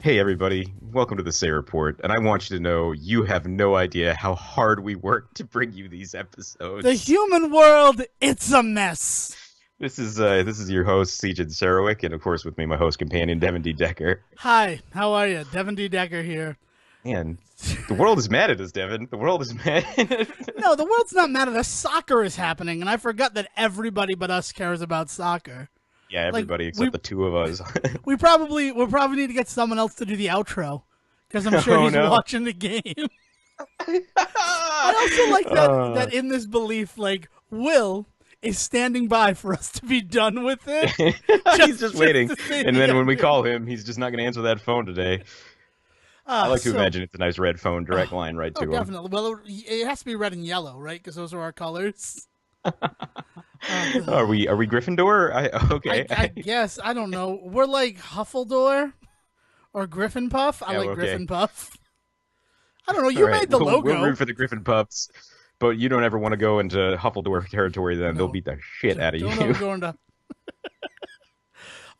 Hey everybody, welcome to the Say Report, and I want you to know you have no idea how hard we work to bring you these The episodes. human world, it's a mess. This is your host, Sejan Sarowick, and of course with me, my host companion, Devon D. Decker. Hi, how are you? Devon D. Decker here. Man, the world is mad at us, Devon. The world is mad. No, the world's not mad at us. Soccer is happening, and I forgot that everybody but us cares about soccer. Yeah, Like everybody we except the two of us. we probably need to get someone else to do the outro because I'm sure Oh he's no. watching the game. I also like that Uh, in this belief, like Will is standing by for us to be done with it, he's just just waiting, to say and the then when we ending. call him, he's just not going to answer that phone today. I like to So imagine it's a nice red phone, direct line right Oh, to him. definitely. Well, it has to be red and yellow, right? Because those are our colors. Uh, Are we Gryffindor? I, Okay. I guess I don't know. We're like Huffledore or Griffin Puff. I Yeah, like okay. Griffin Puff. I don't know. All You right. made the We'll logo. root for the Griffin Puffs, but you don't ever want to go into Huffledore territory. Then they'll No, beat the shit out of don't ever you. go into.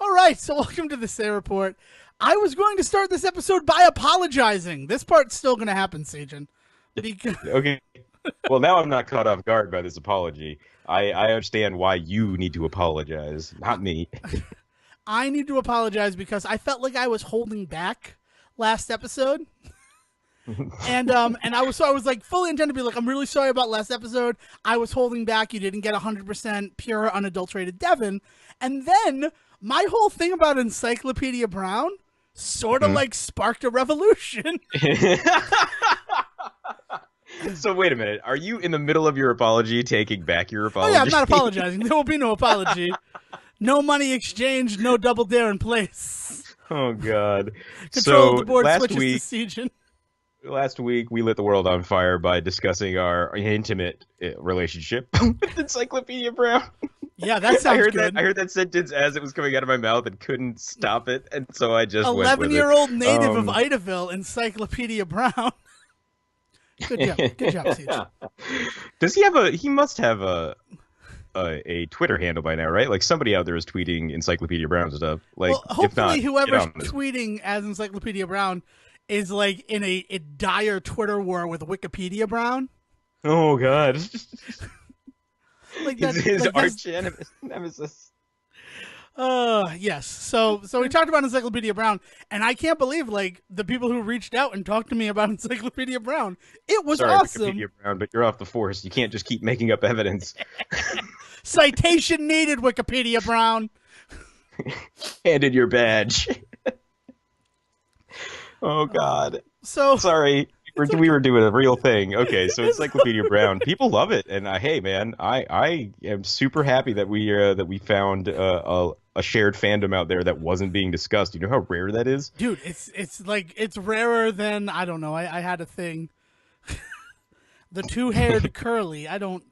All right, so welcome to the Say Report. I was going to start this episode by apologizing. This part's still going to happen, Sajan, because Okay. Well, now I'm not caught off guard by this apology. I understand why you need to apologize, not me. I need to apologize because I felt like I was holding back last episode. And I was like fully intended to be like, I'm really sorry about last episode. I was holding back. You didn't get 100% pure unadulterated Devon. And then my whole thing about Encyclopedia Brown sort of Mhm. like sparked a revolution. So wait a minute. Are you in the middle of your apology taking back your Oh yeah, I'm not apology? apologizing. There will be no apology. No money exchange, no double dare in place. Oh God. Control of the So board switches to Siegen. last week we lit the world on fire by discussing our intimate relationship with Encyclopedia Brown. Yeah, that I sounds heard that good. I heard that sentence as it was coming out of my mouth and couldn't stop it, and so I just went with it. 11-year-old native of Um, Idaville, Encyclopedia Brown. Good job. Good job, Siege. does he have a? He must have a Twitter handle by now, right? Like somebody out there is tweeting Encyclopedia Brown stuff. Like, Well, if hopefully, not, get whoever's on this. tweeting as Encyclopedia Brown is like in a dire Twitter war with Wikipedia Brown. Oh God, Like his, that. his Like that's. arch nemesis. Yes. So we talked about Encyclopedia Brown, and I can't believe like the people who reached out and talked to me about Encyclopedia Brown. It was Sorry, awesome. Wikipedia Brown, but you're off the force. You can't just keep making up evidence. Citation needed, Wikipedia Brown. Handed your badge. Oh God. So Sorry. it's We okay. were doing a real thing. Okay, so It's Encyclopedia Brown, people love it, and hey, man, I am super happy that we found a shared fandom out there that wasn't being discussed. You know how rare that is? dude, it's like it's rarer than I don't know. I had a thing. The two-haired curly. I don't.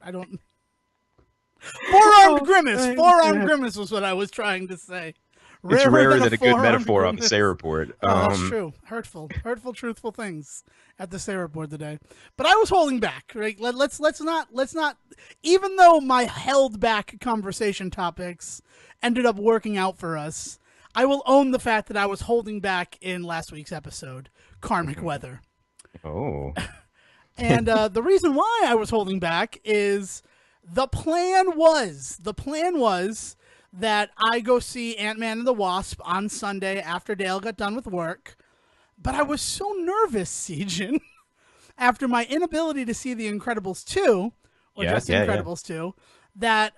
Four-armed grimace. Four-armed grimace was what I was trying to say. It's rarer Than a than a good four-armed metaphor on the grimace. Say Report. Oh, that's true. Hurtful, truthful things at the Sarah board today. But I was holding back. Right? Let's not. Even though my held back conversation topics ended up working out for us, I will own the fact that I was holding back in last week's episode, karmic weather. Oh, And the reason why I was holding back is the plan was that I go see Ant-Man and the Wasp on Sunday after Dale got done with work. But I was so nervous, Siegen, after my inability to see The Incredibles 2, or yeah, just yeah, yeah. Incredibles 2, that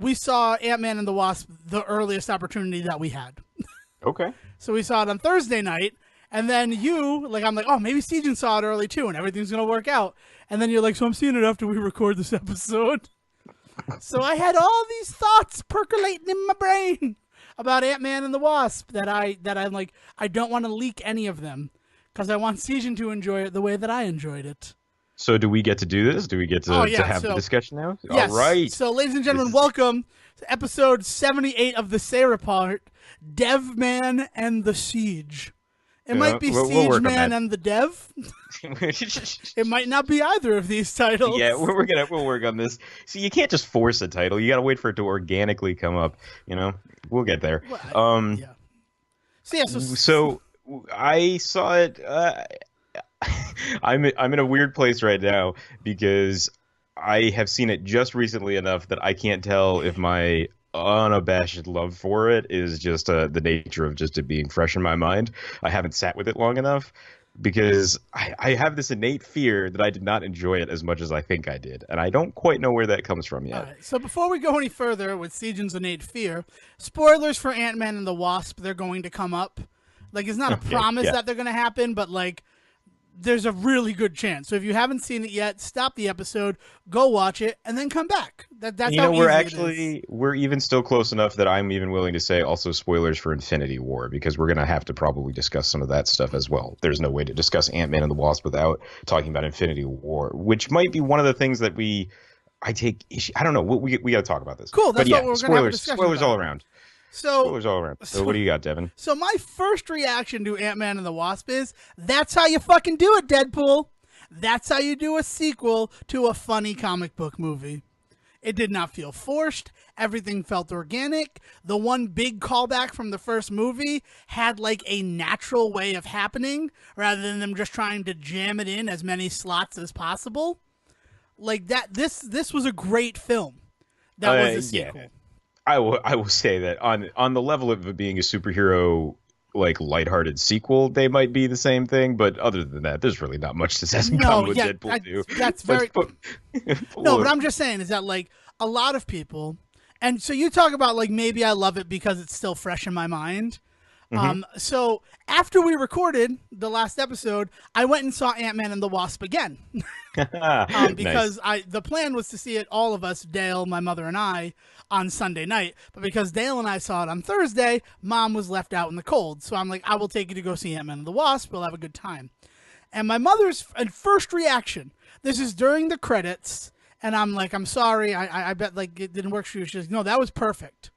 we saw Ant-Man and the Wasp the earliest opportunity that we had. Okay. So we saw it on Thursday night, and then I'm like, oh, maybe Siegen saw it early too, and everything's gonna work out. And then you're like, so I'm seeing it after we record this episode. So I had all these thoughts percolating in my brain about Ant-Man and the Wasp that I'm like, I don't want to leak any of them because I want Siegen to enjoy it the way that I enjoyed it. So do we get to do this? Do we get Oh to yeah, have the so discussion now? yes. All right. So ladies and gentlemen, This is- welcome to episode 78 of the Sarah Part, Devman and the Siege. It might be we'll Siege work on Man that. and the Dev. It might not be either of these titles. Yeah, we'll work on this. See, you can't just force a title. You got to wait for it to organically come up. You know, we'll get there. Well, Um, yeah. So yeah, so so I saw it. I'm in a weird place right now because I have seen it just recently enough that I can't tell if my unabashed love for it is just the nature of just it being fresh in my mind. I haven't sat with it long enough because I have this innate fear that I did not enjoy it as much as I think I did, and I don't quite know where that comes from All yet. right. So before we go any further with Sejan's innate fear, spoilers for Ant-Man and the Wasp, they're going to come up. Like, it's not a Okay, promise yeah. that they're going to happen, but like, there's a really good chance. So if you haven't seen it yet, stop the episode, go watch it, and then come back. That's You how know, we're easy it is. actually we're even still close enough that I'm even willing to say also spoilers for Infinity War because we're gonna have to probably discuss some of that stuff as well. There's no way to discuss Ant-Man and the Wasp without talking about Infinity War, which might be one of the things that I take issue. I don't know. We got to talk about this. Cool. But That's what yeah, we're going to have a spoilers, discussion spoilers all about. around. So, Spoilers all around. So what so, do you got, Devin? so my first reaction to Ant-Man and the Wasp is, that's how you fucking do it, Deadpool. That's how you do a sequel to a funny comic book movie. It did not feel forced. Everything felt organic. The one big callback from the first movie had like a natural way of happening rather than them just trying to jam it in as many slots as possible. Like that this was a great film. That was a Yeah, sequel. I will say that on the level of it being a superhero like lighthearted sequel, they might be the same thing. But other than that, there's really not much that has in No, common with yeah, Deadpool 2. that's Let's very put, no, but look, I'm just saying is that like a lot of people, and so you talk about like maybe I love it because it's still fresh in my mind. mhm. So after we recorded the last episode, I went and saw Ant-Man and the Wasp again. Nice. Because the plan was to see it, all of us, Dale, my mother, and I, on Sunday night. But because Dale and I saw it on Thursday, Mom was left out in the cold. So I'm like, I will take you to go see Ant-Man and the Wasp. We'll have a good time. And my mother's first reaction, this is during the credits, and I'm like, I'm sorry, I bet like it didn't work for you. She's like, no, that was perfect.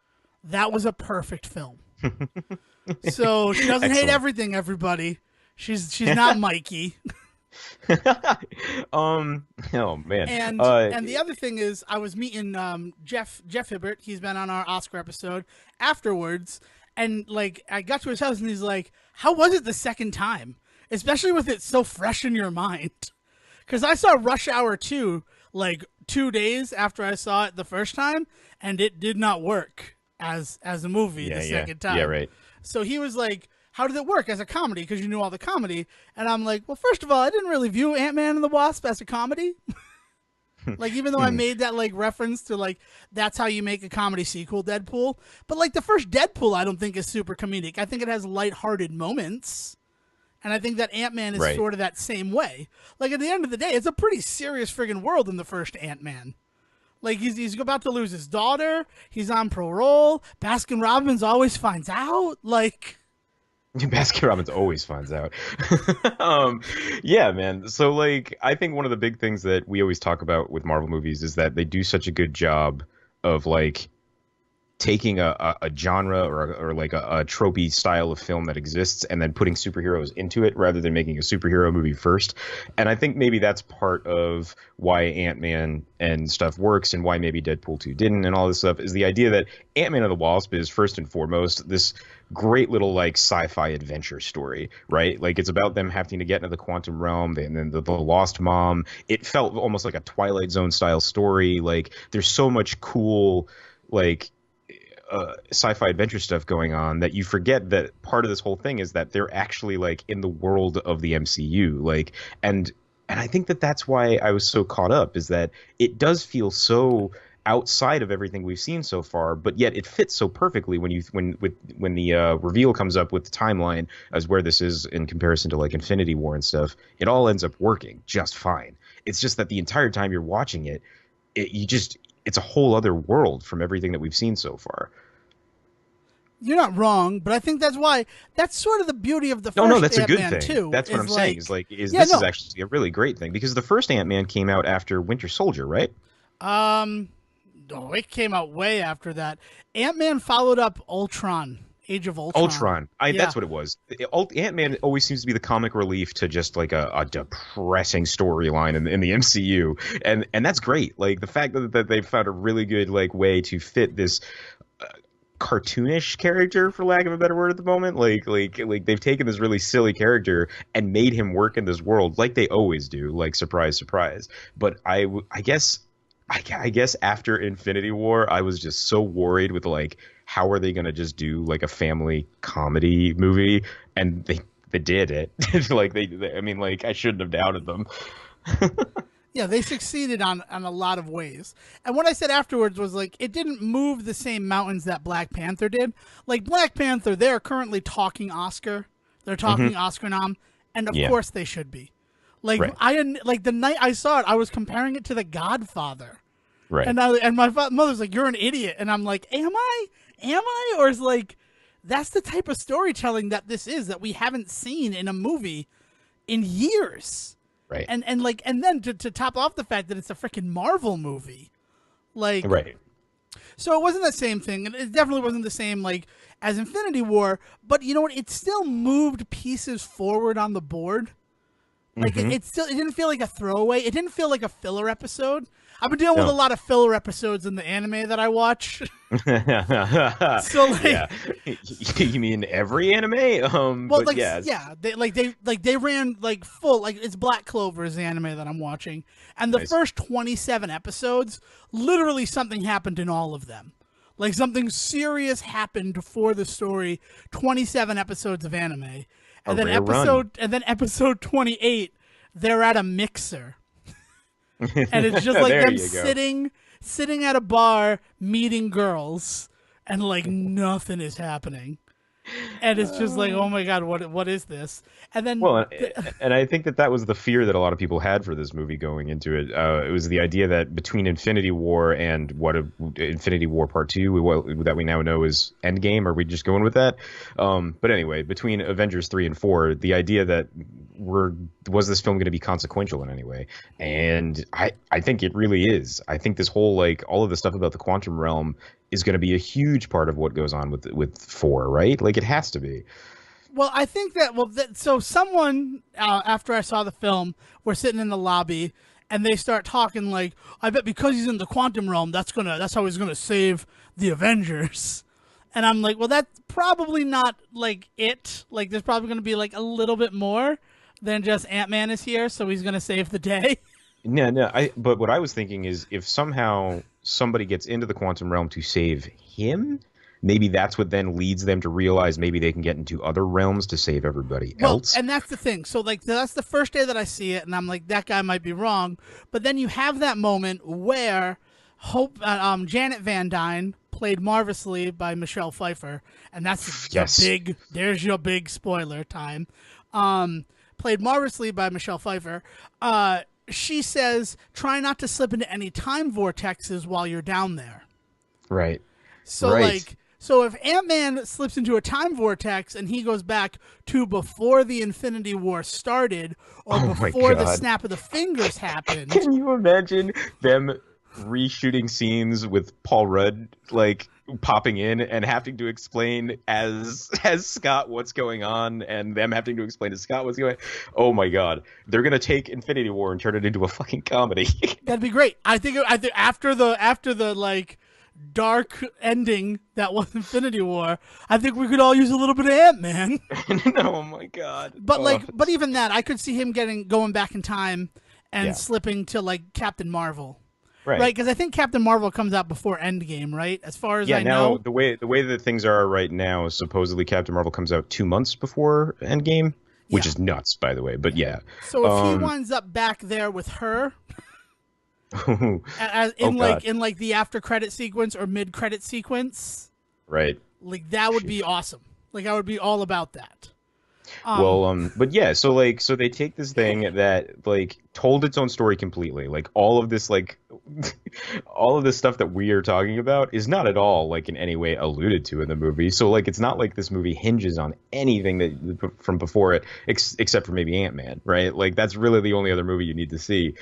That was a perfect film. So she doesn't hate Excellent. everything, everybody. She's not Mikey. Oh man. And the other thing is, I was meeting Jeff Hibbert. He's been on our Oscar episode afterwards, and like I got to his house, and he's like, "How was it the second time? Especially with it so fresh in your mind." Because I saw Rush Hour 2 like 2 days after I saw it the first time, and it did not work as a movie Yeah, the yeah, second time. yeah, right. So he was like, how did it work as a comedy? Because you knew all the comedy. And I'm like, well, first of all, I didn't really view Ant-Man and the Wasp as a comedy. Like, even though I made that like reference to like, that's how you make a comedy sequel, Deadpool. But like the first Deadpool, I don't think is super comedic. I think it has lighthearted moments. And I think that Ant-Man is Right. sort of that same way. Like, at the end of the day, it's a pretty serious friggin' world in the first Ant-Man. Like, he's about to lose his daughter. He's on parole. Baskin Robbins always finds out. Like, Baskin Robbins always finds out. um, yeah, man. So like, I think one of the big things that we always talk about with Marvel movies is that they do such a good job of like taking a genre or like a tropey style of film that exists and then putting superheroes into it rather than making a superhero movie first. And I think maybe that's part of why Ant-Man and stuff works and why maybe Deadpool 2 didn't and all this stuff is the idea that Ant-Man and the Wasp is first and foremost this great little like sci-fi adventure story, right? Like it's about them having to get into the quantum realm and then the lost mom. It felt almost like a Twilight Zone style story. Like there's so much cool like sci-fi adventure stuff going on that you forget that part of this whole thing is that they're actually like in the world of the MCU like and I think that that's why I was so caught up is that it does feel so outside of everything we've seen so far but yet it fits so perfectly when the reveal comes up with the timeline as where this is in comparison to like Infinity War and stuff. It all ends up working just fine. It's just that the entire time you're watching it, it's a whole other world from everything that we've seen so far. you're not wrong, but I think that's sort of the beauty of the No, first no, that's a good Ant-Man thing. too. That's what is I'm like, saying. Is yeah, this is no, actually a really great thing because the first Ant-Man came out after Winter Soldier, right? um, oh, it came out way after that. Ant-Man followed up Ultron, Age of Ultron. Ultron. Yeah, That's what it was. Ant-Man always seems to be the comic relief to just like a depressing storyline in the MCU, and that's great. Like the fact that they've found a really good like way to fit this cartoonish character, for lack of a better word, at the moment. Like they've taken this really silly character and made him work in this world like they always do. Like, surprise, surprise. But I guess after Infinity War, I was just so worried with like, how are they gonna just do like a family comedy movie? And they did it. Like I mean, like, I shouldn't have doubted them. Yeah, they succeeded on a lot of ways. And what I said afterwards was, like, it didn't move the same mountains that Black Panther did. Like, Black Panther, they're currently talking Oscar. They're talking Oscar nom, and of course they should be. Like, like the night I saw it, I was comparing it to The Godfather. Right. And my mother's like, "You're an idiot." And I'm like, "Am I? Am I?" Or is like, that's the type of storytelling that this is, that we haven't seen in a movie in years. Right. And then to top off the fact that it's a freaking Marvel movie. Like, right. So it wasn't the same thing, and it definitely wasn't the same like as Infinity War, but you know what? It still moved pieces forward on the board. Like it didn't feel like a throwaway. It didn't feel like a filler episode. I've been dealing with a lot of filler episodes in the anime that I watch. So like, yeah. You mean every anime? Well, but like, yes. yeah, they ran like full, like, it's Black Clover is the anime that I'm watching, and the first 27 episodes, literally something happened in all of them. Like, something serious happened for the story. 27 episodes of anime, and then episode 28, they're at a mixer. And it's just like them sitting at a bar meeting girls, and like nothing is happening. And it's just like, oh my god, what is this? And then, well, and I think that was the fear that a lot of people had for this movie going into it. It was the idea that between Infinity War and Infinity War Part 2, that we now know is Endgame, are we just going with that? But anyway, between Avengers 3 and 4, the idea that was this film going to be consequential in any way? And I think it really is. I think this whole, like, all of the stuff about the quantum realm is going to be a huge part of what goes on with 4, right? Like, it has to be. Well, I think that, so someone, after I saw the film, we're sitting in the lobby, and they start talking like, I bet because he's in the quantum realm, that's how he's gonna save the Avengers. And I'm like, well, that's probably not, like, it. Like, there's probably gonna be, like, a little bit more than just Ant-Man is here, so he's gonna save the day. No. But what I was thinking is, if somehow somebody gets into the quantum realm to save him, maybe that's what then leads them to realize maybe they can get into other realms to save everybody else. And that's the thing. So, like, that's the first day that I see it, and I'm like, that guy might be wrong. But then you have that moment where Janet Van Dyne, played marvelously by Michelle Pfeiffer, and that's there's your big spoiler time. Played marvelously by Michelle Pfeiffer. She says, try not to slip into any time vortexes while you're down there. Right. So, so if Ant-Man slips into a time vortex and he goes back to before the Infinity War started, or before the snap of the fingers happened. Can you imagine them reshooting scenes with Paul Rudd, like, popping in and having to explain as Scott what's going on, and them having to explain to Scott what's going on? Oh my god, they're gonna take Infinity War and turn it into a fucking comedy. That'd be great. I think after the like dark ending that was Infinity War, I think we could all use a little bit of Ant-Man. Oh my god. But even that, I could see him going back in time and slipping to, like, Captain Marvel. Right, because I think Captain Marvel comes out before Endgame, right? As far as I know. The way that things are right now, supposedly Captain Marvel comes out 2 months before Endgame, which is nuts, by the way. But yeah. So if he winds up back there with her, in the after credit sequence or mid credit sequence, right? Like, that would be awesome. Like, I would be all about that. But yeah, so they take this thing that, like, told its own story completely. Like, all of this stuff that we are talking about is not at all, like, in any way alluded to in the movie. So, like, it's not like this movie hinges on anything that from before it, except for maybe Ant-Man, right? Like, that's really the only other movie you need to see.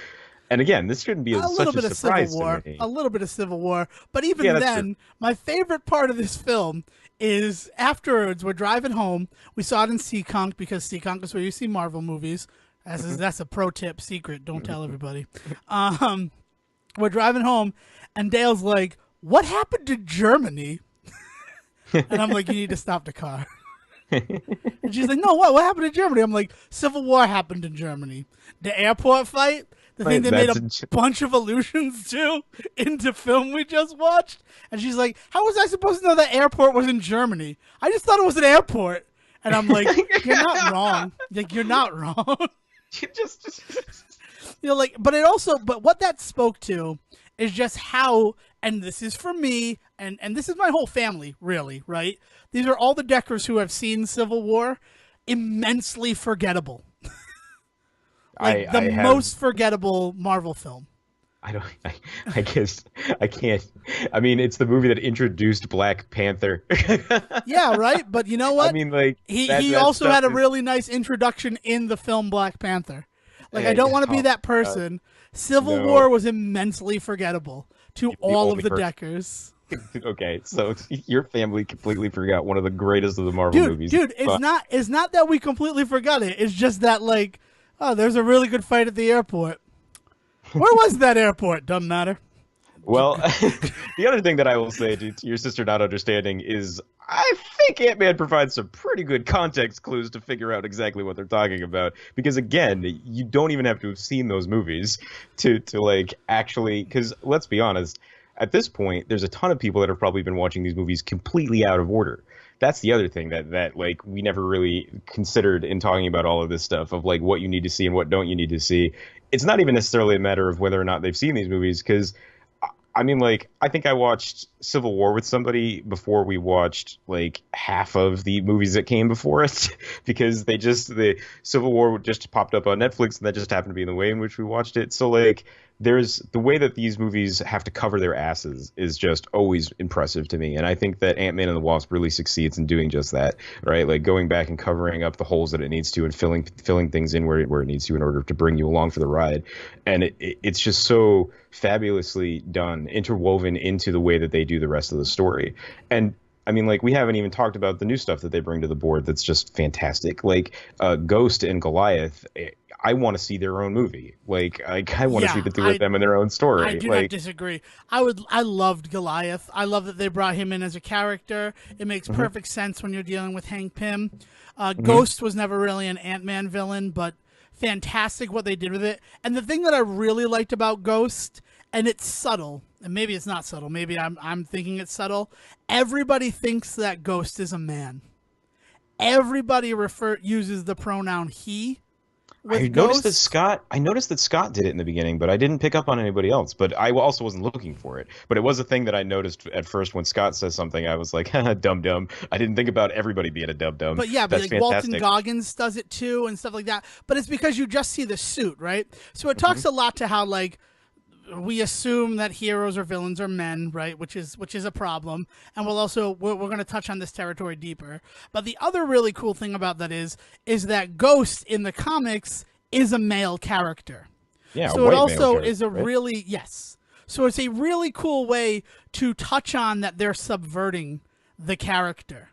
And again, this shouldn't be such a surprise to me. A little bit of Civil War, but even then, my favorite part of this film is afterwards, we're driving home. We saw it in Seekonk, because Seekonk is where you see Marvel movies. That's a pro tip, secret. Don't tell everybody. We're driving home, and Dale's like, "What happened to Germany?" And I'm like, you need to stop the car. And she's like, no, what happened in Germany? I'm like, Civil War happened in Germany. The airport fight, the thing they made a bunch of allusions to in the film we just watched. And she's like, how was I supposed to know that airport was in Germany? I just thought it was an airport. And I'm like, you're not wrong. Like, you're not wrong. Like, but what that spoke to is just how, and this is for me, and this is my whole family, really, right? These are all the Deckers who have seen Civil War, immensely forgettable. Like, the most forgettable Marvel film. I guess I can't. I mean, it's the movie that introduced Black Panther. Yeah, right. But you know what? I mean, like, he also had a really nice introduction in the film Black Panther. Like, I don't want to be that person. Civil War was immensely forgettable to all of the Deckers. Okay, so your family completely forgot one of the greatest of the Marvel movies. Dude, it's not that we completely forgot it. It's just that, like, oh, there's a really good fight at the airport. Where was that airport? Doesn't matter. Well, the other thing that I will say to your sister not understanding is I think Ant-Man provides some pretty good context clues to figure out exactly what they're talking about. Because, again, you don't even have to have seen those movies to like, actually, because let's be honest, at this point, there's a ton of people that have probably been watching these movies completely out of order. That's the other thing that like we never really considered in talking about all of this stuff of like what you need to see and what don't you need to see. It's not even necessarily a matter of whether or not they've seen these movies, because I mean, like, I think I watched Civil War with somebody before we watched like half of the movies that came before it, because the Civil War just popped up on Netflix and that just happened to be in the way in which we watched it. So like, there's the way that these movies have to cover their asses is just always impressive to me. And I think that Ant-Man and the Wasp really succeeds in doing just that, right? Like going back and covering up the holes that it needs to and filling things in where it needs to in order to bring you along for the ride. And it's just so fabulously done, interwoven into the way that they do the rest of the story. And I mean, like, we haven't even talked about the new stuff that they bring to the board that's just fantastic. Like Ghost and Goliath, I want to see their own movie. Like I want to see the two of them in their own story. I do not disagree. I loved Goliath. I love that they brought him in as a character. It makes perfect sense when you're dealing with Hank Pym. Ghost was never really an Ant-Man villain, but fantastic what they did with it. And the thing that I really liked about Ghost, and it's subtle, and maybe it's not subtle, maybe I'm thinking it's subtle. Everybody thinks that Ghost is a man. Everybody uses the pronoun he. I noticed that Scott did it in the beginning, but I didn't pick up on anybody else. But I also wasn't looking for it. But it was a thing that I noticed at first when Scott says something. I was like, "Dum dum." I didn't think about everybody being a dum dum. But yeah, but like Walton Goggins does it too and stuff like that. But it's because you just see the suit, right? So it talks a lot to how like we assume that heroes or villains are men, right? Which is a problem. And we're going to touch on this territory deeper. But the other really cool thing about that is that Ghost in the comics is a male character. Yeah, so it also is a really So it's a really cool way to touch on that they're subverting the character.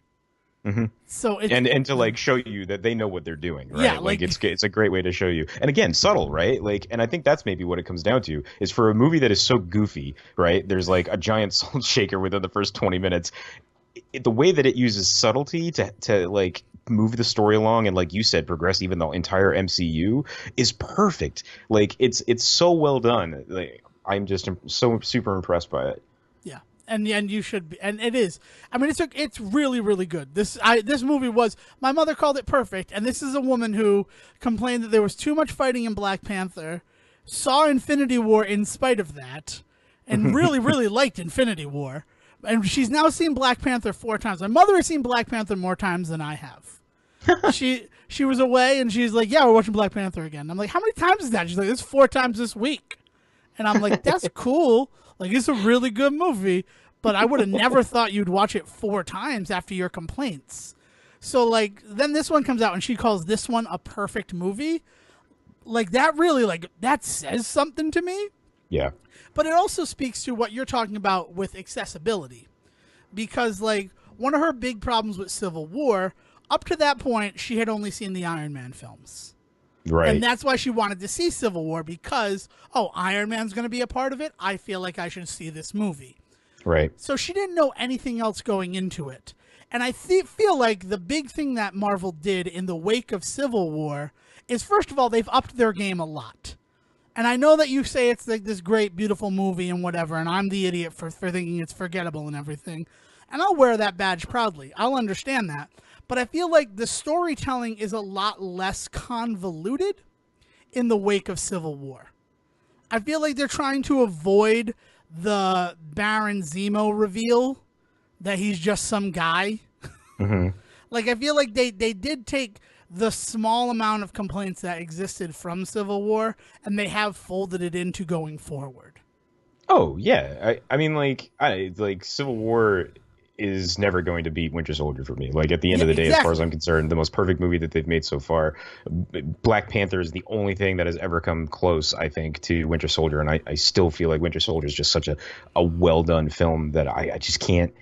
Mm-hmm. So and to like show you that they know what they're doing, right? Yeah, like it's a great way to show you. And again, subtle, right? Like, and I think that's maybe what it comes down to is for a movie that is so goofy, right? There's like a giant salt shaker within the first 20 minutes. The way that it uses subtlety to like move the story along and, like you said, progress even the entire MCU is perfect. Like it's so well done. Like I'm just so super impressed by it. Yeah. And you should be, and it is. I mean, it's really, really good. This movie was, my mother called it perfect, and this is a woman who complained that there was too much fighting in Black Panther, saw Infinity War in spite of that, and really, really liked Infinity War. And she's now seen Black Panther 4 times. My mother has seen Black Panther more times than I have. She was away, and she's like, yeah, we're watching Black Panther again. I'm like, how many times is that? She's like, it's 4 times this week. And I'm like, that's cool. Like, it's a really good movie, but I would have never thought you'd watch it 4 times after your complaints. So, like, then this one comes out, and she calls this one a perfect movie. Like, that really, like, that says something to me. Yeah. But it also speaks to what you're talking about with accessibility. Because, like, one of her big problems with Civil War, up to that point, she had only seen the Iron Man films. Right. And that's why she wanted to see Civil War, because, Iron Man's going to be a part of it. I feel like I should see this movie. Right. So she didn't know anything else going into it. And I feel like the big thing that Marvel did in the wake of Civil War is, first of all, they've upped their game a lot. And I know that you say it's like this great, beautiful movie and whatever, and I'm the idiot for thinking it's forgettable and everything. And I'll wear that badge proudly. I'll understand that. But I feel like the storytelling is a lot less convoluted in the wake of Civil War. I feel like they're trying to avoid the Baron Zemo reveal that he's just some guy. Mm-hmm. Like, I feel like they did take the small amount of complaints that existed from Civil War and they have folded it into going forward. Oh yeah, I mean like Civil War is never going to beat Winter Soldier for me. Like at the end of the day, exactly. as far as I'm concerned, the most perfect movie that they've made so far. Black Panther is the only thing that has ever come close, I think, to Winter Soldier, and I still feel like Winter Soldier is just such a well done film that I just can't.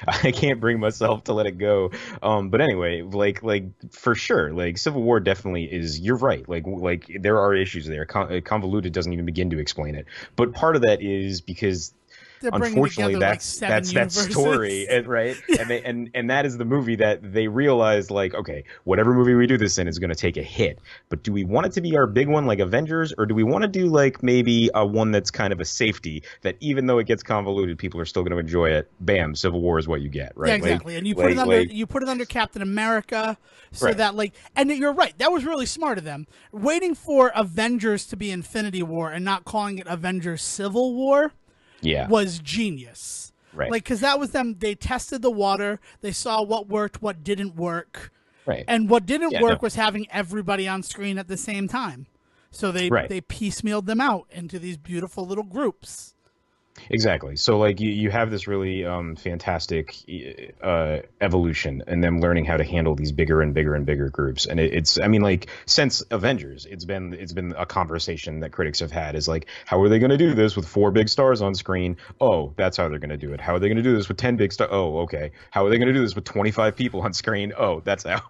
I can't bring myself to let it go. But anyway, like for sure, like Civil War definitely is. You're right. Like there are issues there. Convoluted doesn't even begin to explain it. But part of that is because They're unfortunately together, that's like, that story, and right, and that is the movie that they realized, like, okay, whatever movie we do this in is going to take a hit, but do we want it to be our big one like Avengers, or do we want to do like maybe a one that's kind of a safety that even though it gets convoluted, people are still going to enjoy it? Bam, Civil War is what you get, right? Yeah, exactly. And you put it under Captain America, so right. that like, and you're right, that was really smart of them, waiting for Avengers to be Infinity War and not calling it Avengers Civil War. Yeah, was genius. right? Like, because that was them. They tested the water. They saw what worked, what didn't work, Right. and what didn't work was having everybody on screen at the same time. So they piecemealed them out into these beautiful little groups. Exactly. So like you have this really fantastic evolution and them learning how to handle these bigger and bigger and bigger groups. And it's I mean, like, since Avengers, it's been a conversation that critics have had, is like, how are they going to do this with 4 big stars on screen? Oh, that's how they're going to do it. How are they going to do this with 10 big stars? Oh, okay. How are they going to do this with 25 people on screen? Oh, that's how.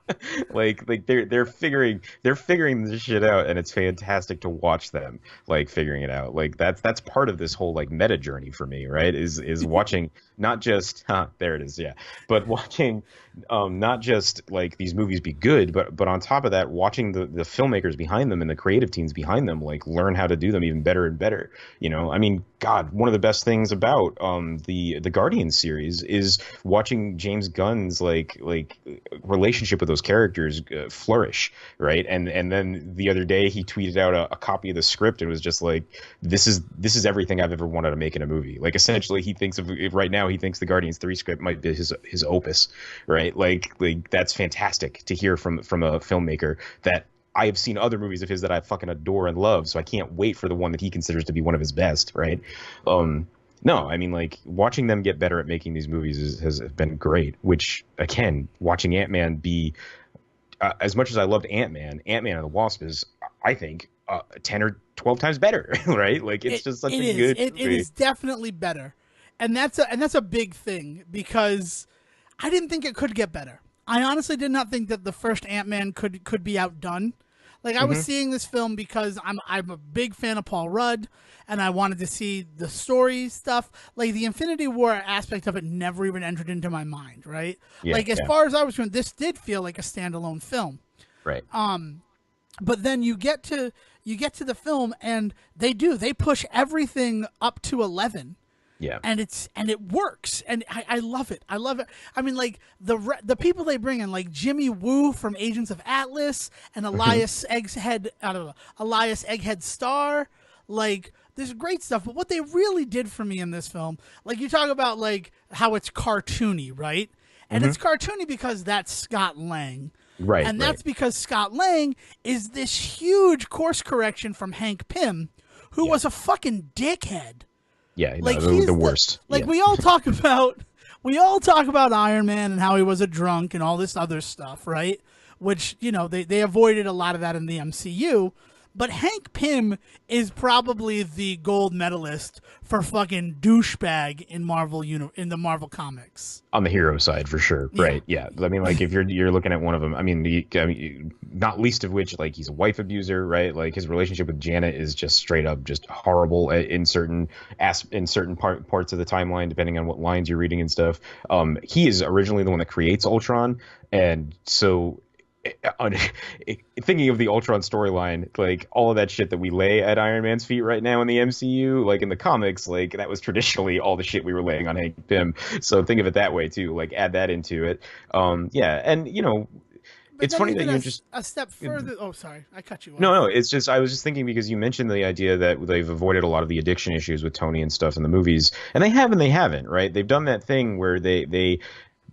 like they're figuring this shit out, and it's fantastic to watch them like figuring it out. Like that's part of this whole like meta journey for me, right? Is watching not just there it is, yeah, but watching not just like these movies be good, but on top of that, watching the filmmakers behind them and the creative teams behind them like learn how to do them even better and better. You know, I mean, God, one of the best things about the Guardians series is watching James Gunn's like relationship with those characters flourish, right? And then the other day he tweeted out a copy of the script and was just like, this is everything I've ever wanted to make in a movie. Like, essentially, he thinks of right now, he thinks the Guardians 3 script might be his opus, right? Like that's fantastic to hear from a filmmaker that I have seen other movies of his that I fucking adore and love, so I can't wait for the one that he considers to be one of his best, right? No, I mean, like, watching them get better at making these movies has been great, which, again, watching Ant-Man be, as much as I loved Ant-Man and the Wasp is, I think, 10 or 12 times better, right? Like, it's just such a good movie. It is definitely better. And that's a big thing, because I didn't think it could get better. I honestly did not think that the first Ant-Man could be outdone. Like, I was seeing this film because I'm a big fan of Paul Rudd, and I wanted to see the story stuff. Like, the Infinity War aspect of it never even entered into my mind, right? Yeah, like, as far as I was concerned, this did feel like a standalone film. Right. But then you get to the film, and they push everything up to 11. Yeah. And it works, and I love it. I love it. I mean, like, the people they bring in, like Jimmy Woo from Agents of Atlas and Elias Egghead Star, like, there's great stuff. But what they really did for me in this film, like, you talk about like how it's cartoony, right? And it's cartoony because that's Scott Lang. Right. And that's because Scott Lang is this huge course correction from Hank Pym, who was a fucking dickhead. Yeah, like, no, he's the worst. Like, yeah. we all talk about Iron Man and how he was a drunk and all this other stuff, right? Which, you know, they avoided a lot of that in the MCU. But Hank Pym is probably the gold medalist for fucking douchebag in in the Marvel comics. On the hero side, for sure, Yeah. right? Yeah, I mean, like if you're looking at one of them, I mean, not least of which, like he's a wife abuser, right? Like his relationship with Janet is just straight up just horrible in certain parts of the timeline, depending on what lines you're reading and stuff. He is originally the one that creates Ultron, and so on, thinking of the Ultron storyline, like all of that shit that we lay at Iron Man's feet right now in the MCU, like in the comics, like that was traditionally all the shit we were laying on Hank Pym. So think of it that way too. Like add that into it. Yeah, and But it's then funny that even you just a step further. Oh, sorry, I cut you no, off. no. It's just I was just thinking because you mentioned the idea that they've avoided a lot of the addiction issues with Tony and stuff in the movies, and they have and they haven't, right? They've done that thing where they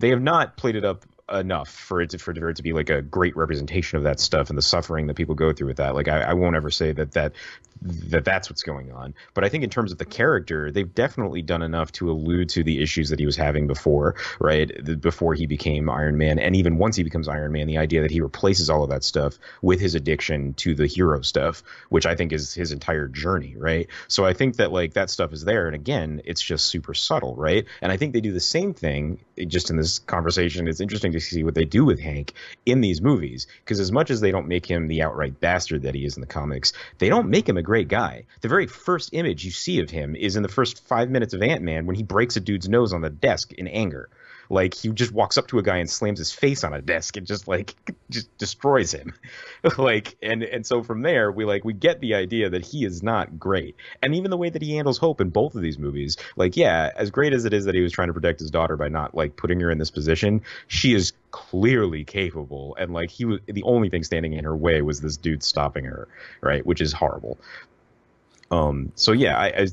have not played it up enough for it to be like a great representation of that stuff and the suffering that people go through with that. Like I won't ever say that's what's going on, but I think in terms of the character, they've definitely done enough to allude to the issues that he was having before, right? Before he became Iron Man, and even once he becomes Iron Man, the idea that he replaces all of that stuff with his addiction to the hero stuff, which I think is his entire journey, right? So I think that like that stuff is there, and again, it's just super subtle, right? And I think they do the same thing just in this conversation. It's interesting to see what they do with Hank in these movies, because as much as they don't make him the outright bastard that he is in the comics, they don't make him a great guy. The very first image you see of him is in the first 5 minutes of Ant-Man when he breaks a dude's nose on the desk in anger. Like he just walks up to a guy and slams his face on a desk and just destroys him. Like and so from there we get the idea that he is not great. And even the way that he handles Hope in both of these movies, like yeah, as great as it is that he was trying to protect his daughter by not like putting her in this position, she is clearly capable, and like he was the only thing standing in her way was this dude stopping her, right? Which is horrible. So yeah,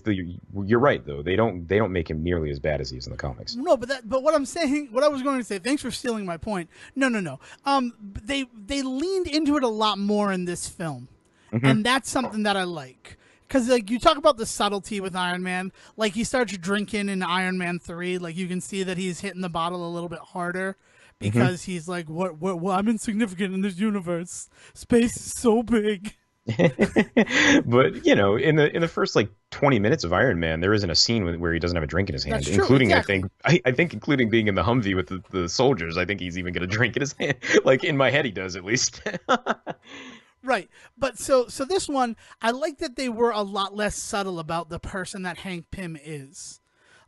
you're right though. They don't make him nearly as bad as he is in the comics. No, but what I'm saying, what I was going to say. Thanks for stealing my point. No. They leaned into it a lot more in this film, and that's something that I like. Because like you talk about the subtlety with Iron Man, like he starts drinking in Iron Man 3, like you can see that he's hitting the bottle a little bit harder because he's like, what? I'm insignificant in this universe. Space is so big. But in the first like 20 minutes of Iron Man, there isn't a scene where he doesn't have a drink in his hand. That's true, Including exactly. I think including being in the Humvee with the soldiers. I think he's even gonna drink in his hand. Like in my head, he does at least. Right. But so this one, I like that they were a lot less subtle about the person that Hank Pym is.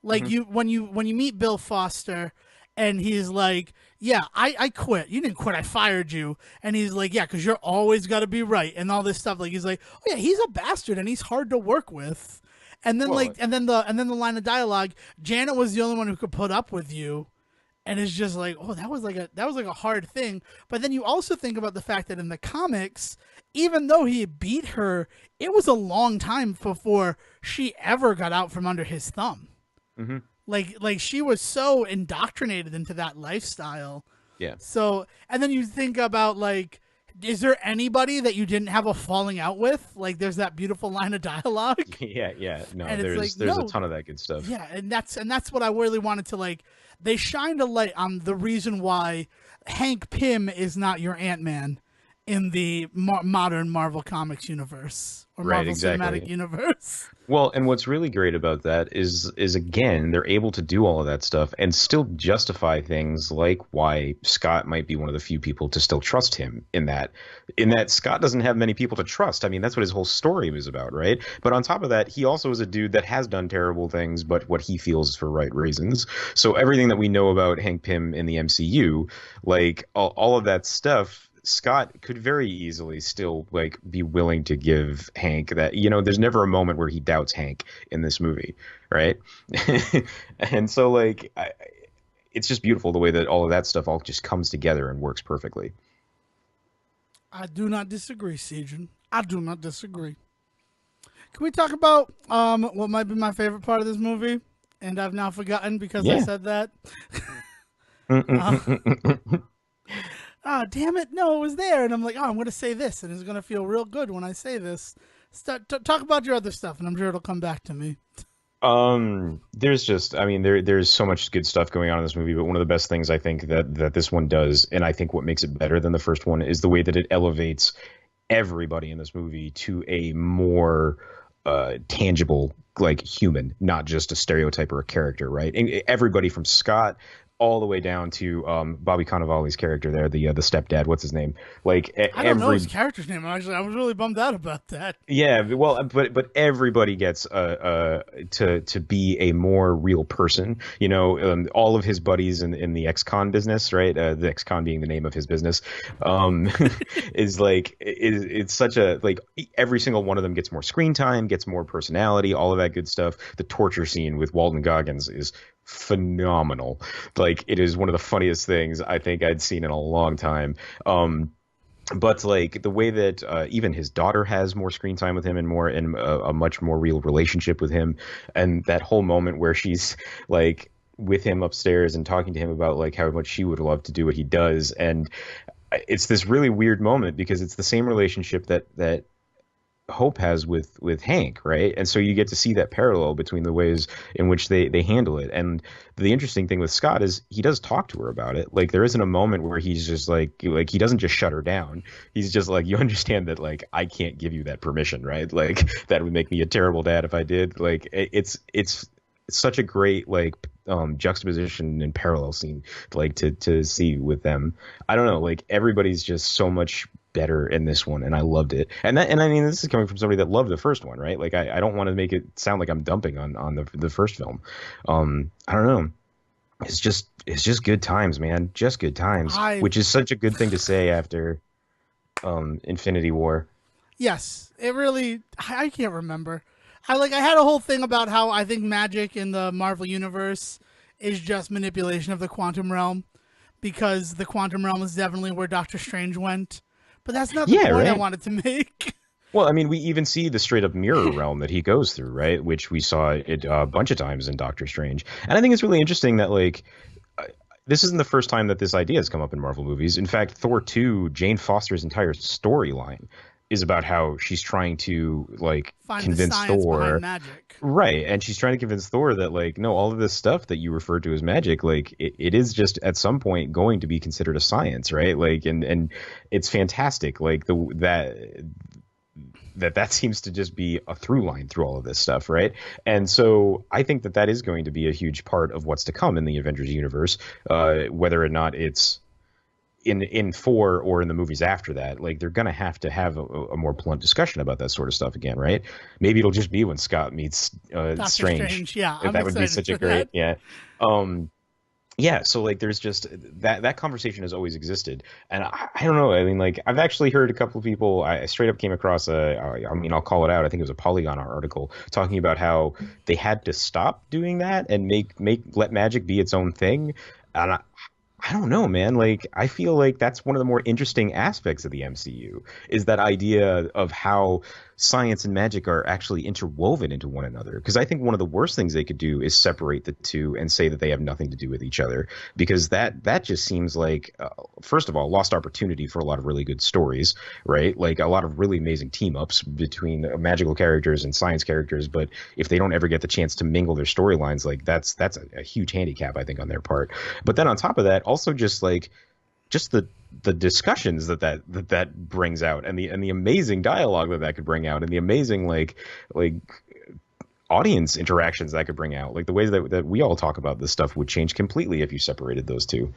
Like when you meet Bill Foster and he's like, yeah, I quit. You didn't quit. I fired you. And he's like, yeah, because you're always got to be right and all this stuff. Like he's like, oh yeah, he's a bastard and he's hard to work with. And then Well, and then the line of dialogue, Janet was the only one who could put up with you. And it's just like, oh, that was like a hard thing. But then you also think about the fact that in the comics, even though he beat her, it was a long time before she ever got out from under his thumb. hmm Like she was so indoctrinated into that lifestyle. Yeah. So, and then you think about like, is there anybody that you didn't have a falling out with? Like, there's that beautiful line of dialogue. Yeah. No, And it's like, there's no. a ton of that good stuff. Yeah, and that's what I really wanted to like. They shined a light on the reason why Hank Pym is not your Ant-Man in the modern Marvel Comics universe or Right, Marvel exactly. Cinematic Universe. Well, and what's really great about that is again, they're able to do all of that stuff and still justify things like why Scott might be one of the few people to still trust him in that Scott doesn't have many people to trust. I mean, that's what his whole story was about, right? But on top of that, he also is a dude that has done terrible things, but what he feels is for right reasons. So everything that we know about Hank Pym in the MCU, like all of that stuff, Scott could very easily still like be willing to give Hank that, there's never a moment where he doubts Hank in this movie, right? And so like it's just beautiful the way that all of that stuff all just comes together and works perfectly. I do not disagree, Sejan. I do not disagree. Can we talk about what might be my favorite part of this movie? And I've now forgotten because I Yeah. said that. Oh, damn it. No, it was there. And I'm like, oh, I'm going to say this. And it's going to feel real good when I say this. Talk about your other stuff, and I'm sure it'll come back to me. There's just, I mean, there's so much good stuff going on in this movie, but one of the best things I think that this one does, and I think what makes it better than the first one, is the way that it elevates everybody in this movie to a more tangible like human, not just a stereotype or a character, right? And everybody from Scott all the way down to Bobby Cannavale's character there, the stepdad. What's his name? Like I don't know his every character's name. Actually, I was really bummed out about that. yeah, well, but everybody gets to be a more real person. You know, all of his buddies in the ex-con business, right? The ex-con being the name of his business, um, is like it's such a like every single one of them gets more screen time, gets more personality, all of that good stuff. The torture scene with Walton Goggins is phenomenal. Like it is one of the funniest things I think I'd seen in a long time. But like the way that even his daughter has more screen time with him and more and a much more real relationship with him, and that whole moment where she's like with him upstairs and talking to him about like how much she would love to do what he does, and it's this really weird moment because it's the same relationship that Hope has with Hank, right? And so you get to see that parallel between the ways in which they handle it. And the interesting thing with Scott is he does talk to her about it. Like there isn't a moment where he's just like he doesn't just shut her down. He's just like, you understand that like I can't give you that permission, right? Like that would make me a terrible dad if I did. Like it's such a great like juxtaposition and parallel scene like to see with them. I don't know, like everybody's just so much better in this one, and I loved it. And I mean, this is coming from somebody that loved the first one, right? Like I don't want to make it sound like I'm dumping on the first film. I don't know. It's just good times, man. Just good times, which is such a good thing to say after Infinity War. Yes, it really. I can't remember. I had a whole thing about how I think magic in the Marvel universe is just manipulation of the quantum realm, because the quantum realm is definitely where Doctor Strange went. But that's not the point right? I wanted to make. Well, I mean, we even see the straight up mirror realm that he goes through, right? Which we saw it a bunch of times in Doctor Strange. And I think it's really interesting that, like, this isn't the first time that this idea has come up in Marvel movies. In fact, Thor 2, Jane Foster's entire storyline is about how she's trying to, like, convince Thor. Magic. Right. And she's trying to convince Thor that, like, no, all of this stuff that you refer to as magic, like, it is just at some point going to be considered a science, right? Like, and it's fantastic. Like, that seems to just be a through line through all of this stuff, right? And so I think that is going to be a huge part of what's to come in the Avengers universe, whether or not it's in 4 or in the movies after that. Like they're gonna have to have a more blunt discussion about that sort of stuff again, right? Maybe it'll just be when Scott meets Strange. Yeah, that would be such a great yeah. So like there's just that conversation has always existed, and I don't know. I mean, like I've actually heard a couple of people. I straight up came across I'll call it out. I think it was a Polygon article talking about how they had to stop doing that and let magic be its own thing. And I don't know, man. Like, I feel like that's one of the more interesting aspects of the MCU is that idea of how science and magic are actually interwoven into one another. Because I think one of the worst things they could do is separate the two and say that they have nothing to do with each other. Because that just seems like, first of all, lost opportunity for a lot of really good stories, right? Like a lot of really amazing team ups between magical characters and science characters. But if they don't ever get the chance to mingle their storylines, like that's a huge handicap, I think, on their part. But then on top of that, also just the discussions that brings out and the amazing dialogue that could bring out and the amazing like audience interactions that could bring out, like the ways that we all talk about this stuff would change completely if you separated those two.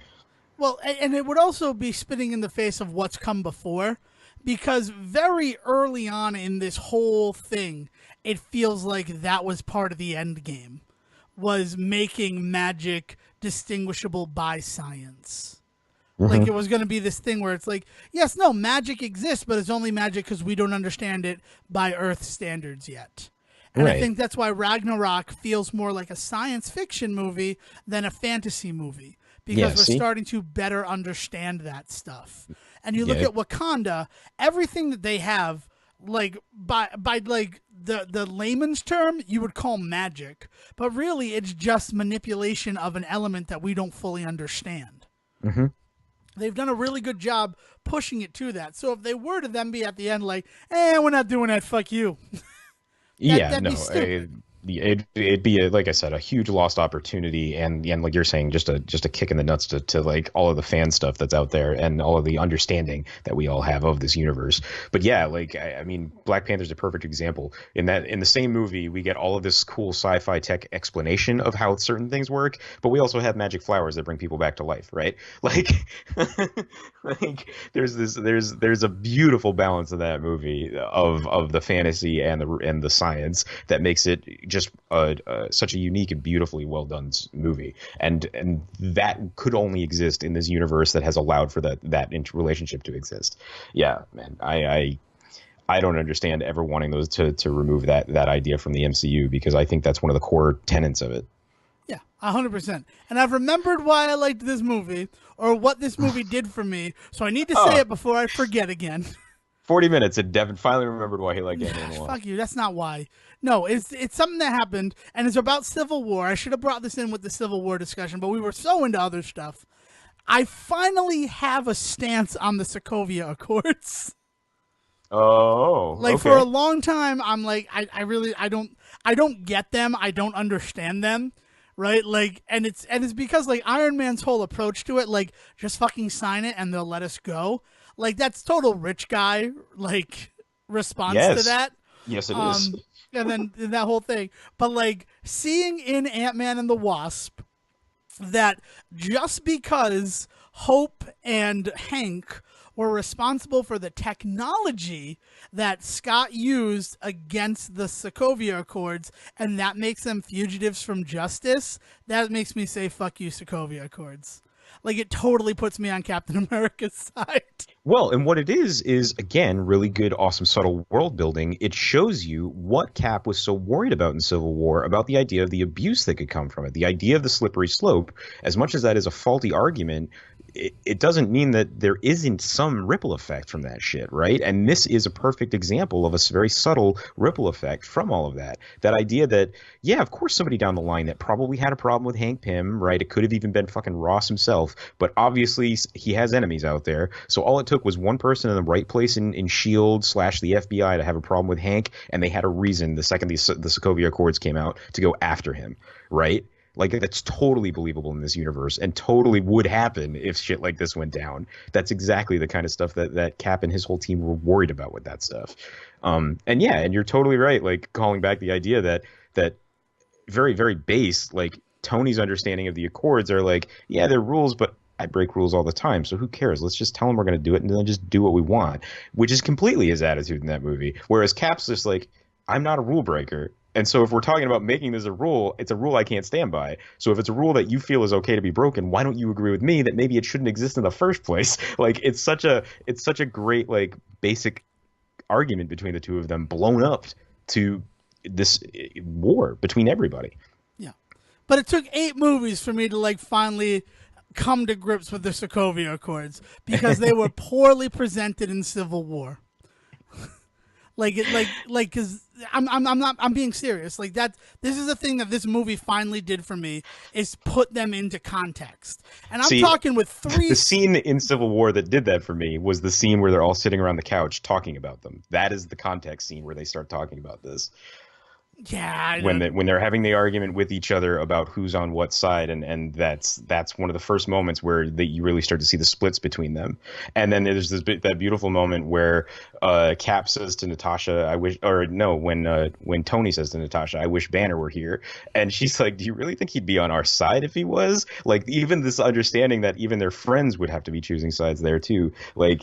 Well, and it would also be spitting in the face of what's come before, because very early on in this whole thing, it feels like that was part of the end game, was making magic distinguishable by science. Mm-hmm. Like it was going to be this thing where it's like, yes, no, magic exists, but it's only magic because we don't understand it by Earth standards yet. And right. I think that's why Ragnarok feels more like a science fiction movie than a fantasy movie, because we're starting to better understand that stuff. And you look at Wakanda, everything that they have, like by like the layman's term, you would call magic, but really it's just manipulation of an element that we don't fully understand. Mm-hmm. They've done a really good job pushing it to that. So if they were to then be at the end like, we're not doing that, fuck you. That'd be stupid. it'd be like I said, a huge lost opportunity, and like you're saying, just a kick in the nuts to like all of the fan stuff that's out there and all of the understanding that we all have of this universe. But yeah, like I mean, Black Panther's a perfect example. In that, in the same movie, we get all of this cool sci-fi tech explanation of how certain things work, but we also have magic flowers that bring people back to life, right? Like, like there's a beautiful balance in that movie of the fantasy and the science that makes it just such a unique and beautifully well done movie, and that could only exist in this universe that has allowed for that relationship to exist. Yeah, man, I don't understand ever wanting those to remove that idea from the MCU, because I think that's one of the core tenets of it. Yeah, 100%. And I've remembered why I liked this movie, or what this movie did for me, so I need to say it before I forget again. 40 minutes and Devon finally remembered why he liked Ant-Man 1. Fuck you, that's not why. No, it's something that happened, and it's about Civil War. I should have brought this in with the Civil War discussion, but we were so into other stuff. I finally have a stance on the Sokovia Accords. Oh, like okay. for a long time, I'm like, I don't get them. I don't understand them. Right? Like, and it's because like Iron Man's whole approach to it, like, just fucking sign it and they'll let us go. Like, that's total rich guy, like, response to that. Yes, it is. And then that whole thing. But like, seeing in Ant-Man and the Wasp that just because Hope and Hank were responsible for the technology that Scott used against the Sokovia Accords, and that makes them fugitives from justice, that makes me say, fuck you, Sokovia Accords. Like, it totally puts me on Captain America's side. Well, and what it is again, really good, awesome, subtle world building. It shows you what Cap was so worried about in Civil War, about the idea of the abuse that could come from it, the idea of the slippery slope. As much as that is a faulty argument, it doesn't mean that there isn't some ripple effect from that shit, right? And this is a perfect example of a very subtle ripple effect from all of that. That idea that, yeah, of course somebody down the line that probably had a problem with Hank Pym, right? It could have even been fucking Ross himself, but obviously he has enemies out there. So all it took was one person in the right place in S.H.I.E.L.D. / the FBI to have a problem with Hank, and they had a reason the second the Sokovia Accords came out to go after him, right? Like, that's totally believable in this universe and totally would happen if shit like this went down. That's exactly the kind of stuff that Cap and his whole team were worried about with that stuff. And yeah, and you're totally right. Like, calling back the idea that very, very base, like, Tony's understanding of the Accords are like, yeah, they're rules, but I break rules all the time, so who cares? Let's just tell them we're going to do it and then just do what we want, which is completely his attitude in that movie. Whereas Cap's just like, I'm not a rule breaker. And so if we're talking about making this a rule, it's a rule I can't stand by. So if it's a rule that you feel is okay to be broken, why don't you agree with me that maybe it shouldn't exist in the first place? Like, it's such a great, like, basic argument between the two of them, blown up to this war between everybody. Yeah. But it took 8 movies for me to, like, finally come to grips with the Sokovia Accords, because they were poorly presented in Civil War. Because I'm being serious. Like, that, this is the thing that this movie finally did for me, is put them into context. And I'm talking with 3. The scene in Civil War that did that for me was the scene where they're all sitting around the couch talking about them. That is the context scene where they start talking about this. Yeah, when they're having the argument with each other about who's on what side, and that's one of the first moments where you really start to see the splits between them. And then there's that beautiful moment where Cap says to Natasha, "I wish," or no, when Tony says to Natasha, "I wish Banner were here," and she's like, "Do you really think he'd be on our side if he was?" Like, even this understanding that even their friends would have to be choosing sides there too, like.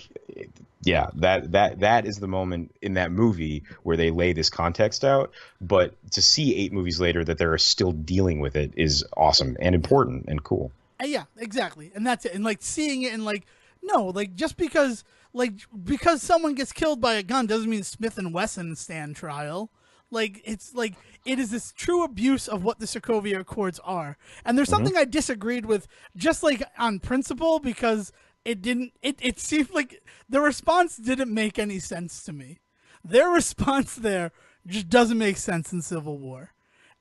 Yeah, that is the moment in that movie where they lay this context out. But to see 8 movies later that they're still dealing with it is awesome and important and cool. Yeah, exactly. And that's it. And, like, seeing it and, like, no, like, just because someone gets killed by a gun doesn't mean Smith and Wesson stand trial. Like, it's like, it is this true abuse of what the Sokovia Accords are. And there's something I disagreed with, just, like, on principle, because it seemed like the response didn't make any sense to me. Their response there just doesn't make sense in Civil War.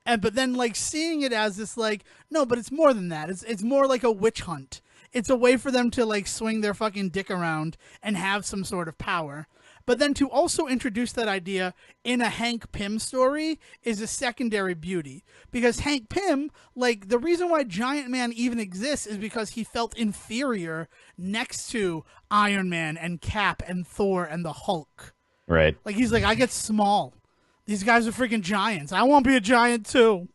But then, like, seeing it as this, like, no, but it's more than that. It's more like a witch hunt. It's a way for them to, like, swing their fucking dick around and have some sort of power. But then to also introduce that idea in a Hank Pym story is a secondary beauty. Because Hank Pym, like, the reason why Giant Man even exists is because he felt inferior next to Iron Man and Cap and Thor and the Hulk. Right. Like, he's like, I get small. These guys are freaking giants. I want to be a giant too.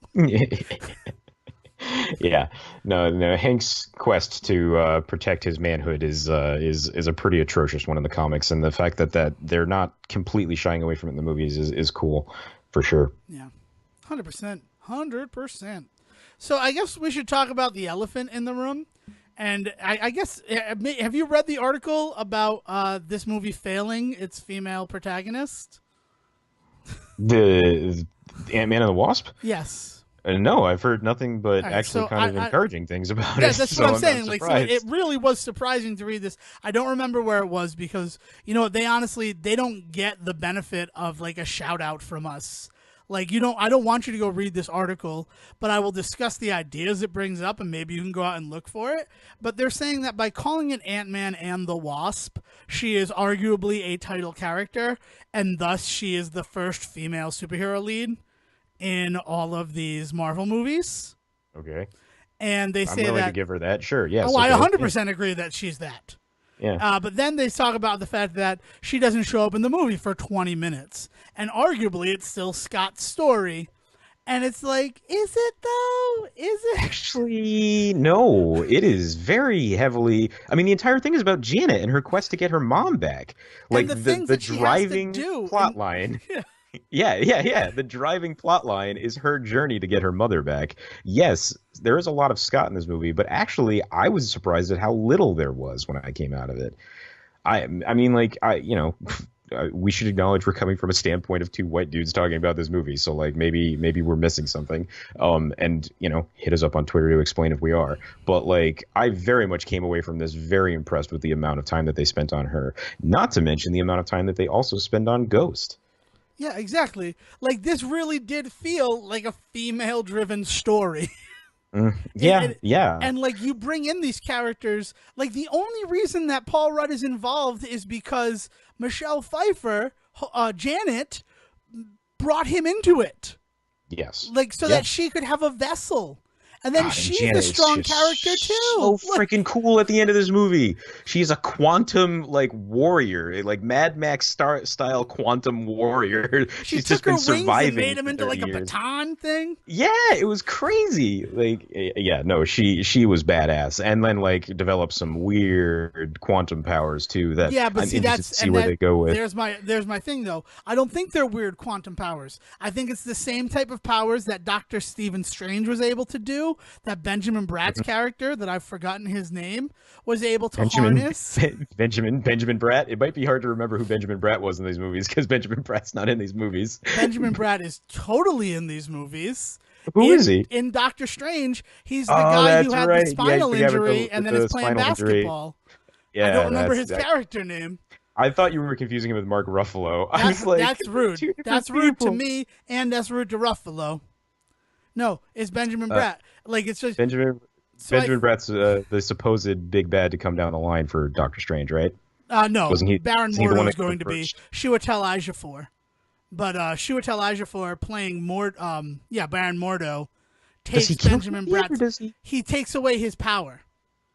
Yeah, no. Hank's quest to protect his manhood is a pretty atrocious one in the comics, and the fact that they're not completely shying away from it in the movies is cool, for sure. Yeah, 100%, 100%. So I guess we should talk about the elephant in the room, and I guess have you read the article about this movie failing its female protagonist? The Ant-Man and the Wasp? Yes. No, I've heard nothing but Right, actually so kind of encouraging things about yeah, it. that's So what I'm not saying. Like, so it surprised. really was surprising to read this. I don't remember where it was because you know they honestly they don't get the benefit of like a shout out from us. Like I don't want you to go read this article, but I will discuss the ideas it brings up and maybe you can go out and look for it. But they're saying that by calling it Ant-Man and the Wasp, she is arguably a title character and thus she is the first female superhero lead in all of these Marvel movies. Okay. And they I'm say willing that to give her that. Sure. Yes. oh, I okay. 100% agree that she's that. Yeah. But then they talk about the fact that she doesn't show up in the movie for 20 minutes. And arguably, it's still Scott's story. And it's like, is it though? Is it? Actually, no. It is very heavily. I mean, the entire thing is about Janet and her quest to get her mom back. Like And the things the that she has to driving do. plot And- line. Yeah. Yeah. The driving plot line is her journey to get her mother back. Yes, there is a lot of Scott in this movie, but actually, I was surprised at how little there was when I came out of it. I mean, like, we should acknowledge we're coming from a standpoint of two white dudes talking about this movie. So, like, maybe we're missing something. And, hit us up on Twitter to explain if we are. But, like, I very much came away from this very impressed with the amount of time that they spent on her. Not to mention the amount of time that they also spend on Ghost. Yeah, exactly. Like, this really did feel like a female-driven story. Yeah. And, like, you bring in these characters. Like, the only reason that Paul Rudd is involved is because Michelle Pfeiffer, Janet, brought him into it. Yes. Like, so that she could have a vessel. And then God, she's Janet a is strong just character, too. So Like, freaking cool at the end of this movie. She's a quantum, like, warrior. Like, Mad Max style quantum warrior. she She's took just her been wings surviving and made him for into, like, 30 a years. baton thing. Yeah, it was crazy. Like, yeah, no, she was badass, and then like developed some weird quantum powers too. That Yeah, but I'm see, interested that's to see where they go with. There's my thing though. I don't think they're weird quantum powers. I think it's the same type of powers that Dr. Stephen Strange was able to do. That Benjamin Bratt's character, that I've forgotten his name, was able to harness. Benjamin Bratt. It might be hard to remember who Benjamin Bratt was in these movies because Benjamin Bratt's not in these movies. Benjamin Bratt is totally in these movies. Who is he? In Doctor Strange, he's the guy who had the spinal injury and then is playing basketball. Yeah, I don't remember his character name. I thought you were confusing him with Mark Ruffalo. I was like, that's rude. That's rude to me, and that's rude to Ruffalo. No, it's Benjamin Bratt. Like, it's just Benjamin Bratt's the supposed big bad to come down the line for Doctor Strange, right? No, Baron Mordo is going to be first? Chiwetel Ejiofor. But Chiwetel Ejiofor playing Baron Mordo takes Benjamin Bratt. He takes away his power.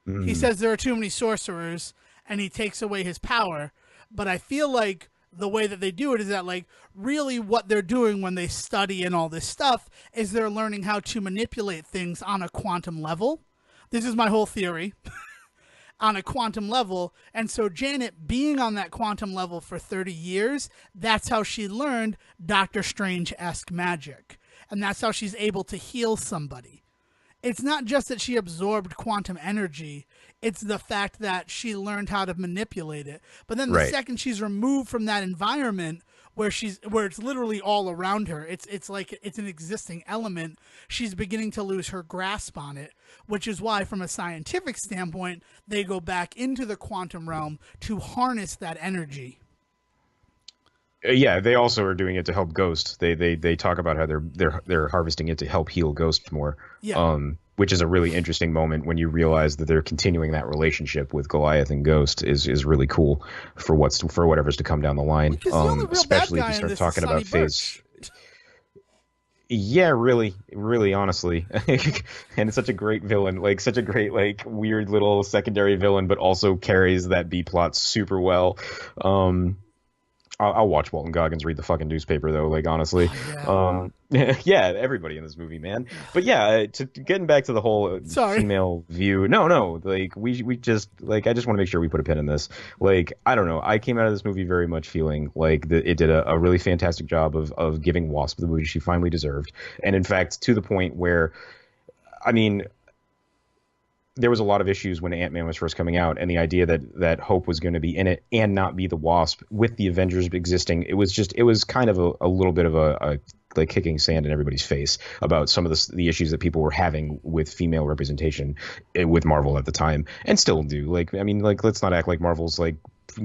He says there are too many sorcerers, and he takes away his power. But I feel like the way that they do it is that, like, really what they're doing when they study and all this stuff is they're learning how to manipulate things on a quantum level. This is my whole theory. On a quantum level. And so Janet being on that quantum level for 30 years, that's how she learned Doctor Strange-esque magic. And that's how she's able to heal somebody. It's not just that she absorbed quantum energy, it's the fact that she learned how to manipulate it. But then the second she's removed from that environment where it's literally all around her, it's like it's an existing element, she's beginning to lose her grasp on it, which is why from a scientific standpoint, they go back into the quantum realm to harness that energy. Yeah, they also are doing it to help Ghost. They talk about how they're harvesting it to help heal Ghost more. Yeah, Which is a really interesting moment when you realize that they're continuing that relationship with Goliath and Ghost is really cool for whatever's to come down the line. because the only real bad Especially if you guy in start this is talking Sonny about Phase. Birch. Yeah, really, really, honestly, and it's such a great villain, like such a great, like weird little secondary villain, but also carries that B plot super well. Um, I'll watch Walton Goggins read the fucking newspaper though, like honestly. Oh yeah. Yeah, everybody in this movie, man. But yeah, to getting back to the whole Sorry. female view, no, like we just like I just want to make sure we put a pin in this. Like I don't know, I came out of this movie very much feeling like it did a really fantastic job of giving Wasp the movie she finally deserved, and in fact to the point where, I mean, there was a lot of issues when Ant-Man was first coming out, and the idea that Hope was going to be in it and not be the Wasp with the Avengers existing, it was kind of a little bit of a like kicking sand in everybody's face about some of the issues that people were having with female representation with Marvel at the time, and still do. Like, I mean, like let's not act like Marvel's like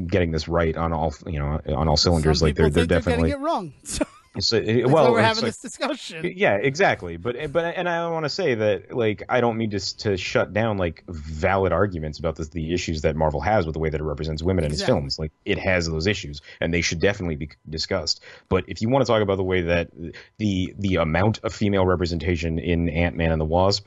getting this right on all on all cylinders. Some Like people they're think they're getting definitely it wrong. so, That's why well, we're it's having like, this discussion. yeah, exactly. But and I want to say that like I don't mean to shut down like valid arguments about the issues that Marvel has with the way that it represents women in its Exactly. films. Like it has those issues, and they should definitely be discussed. But if you want to talk about the way that the amount of female representation in Ant-Man and the Wasp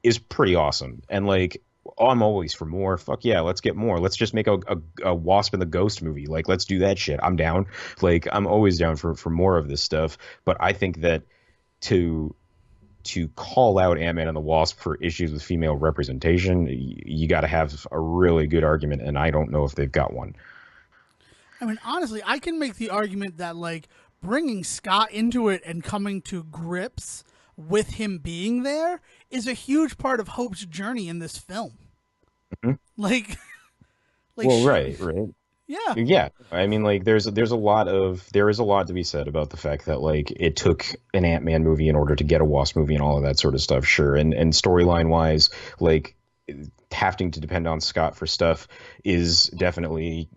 is pretty awesome, and like I'm always for more. Fuck yeah, let's get more. Let's just make a Wasp and the Ghost movie. Like, let's do that shit. I'm down. Like, I'm always down for more of this stuff. But I think that to call out Ant-Man and the Wasp for issues with female representation, you got to have a really good argument, and I don't know if they've got one. I mean, honestly, I can make the argument that like bringing Scott into it and coming to grips with him being there is a huge part of Hope's journey in this film. Mhm. Like, like, Well, right. yeah, Yeah, I mean, like, there is a lot to be said about the fact that like it took an Ant-Man movie in order to get a Wasp movie and all of that sort of stuff. Sure, and storyline wise, like having to depend on Scott for stuff is definitely,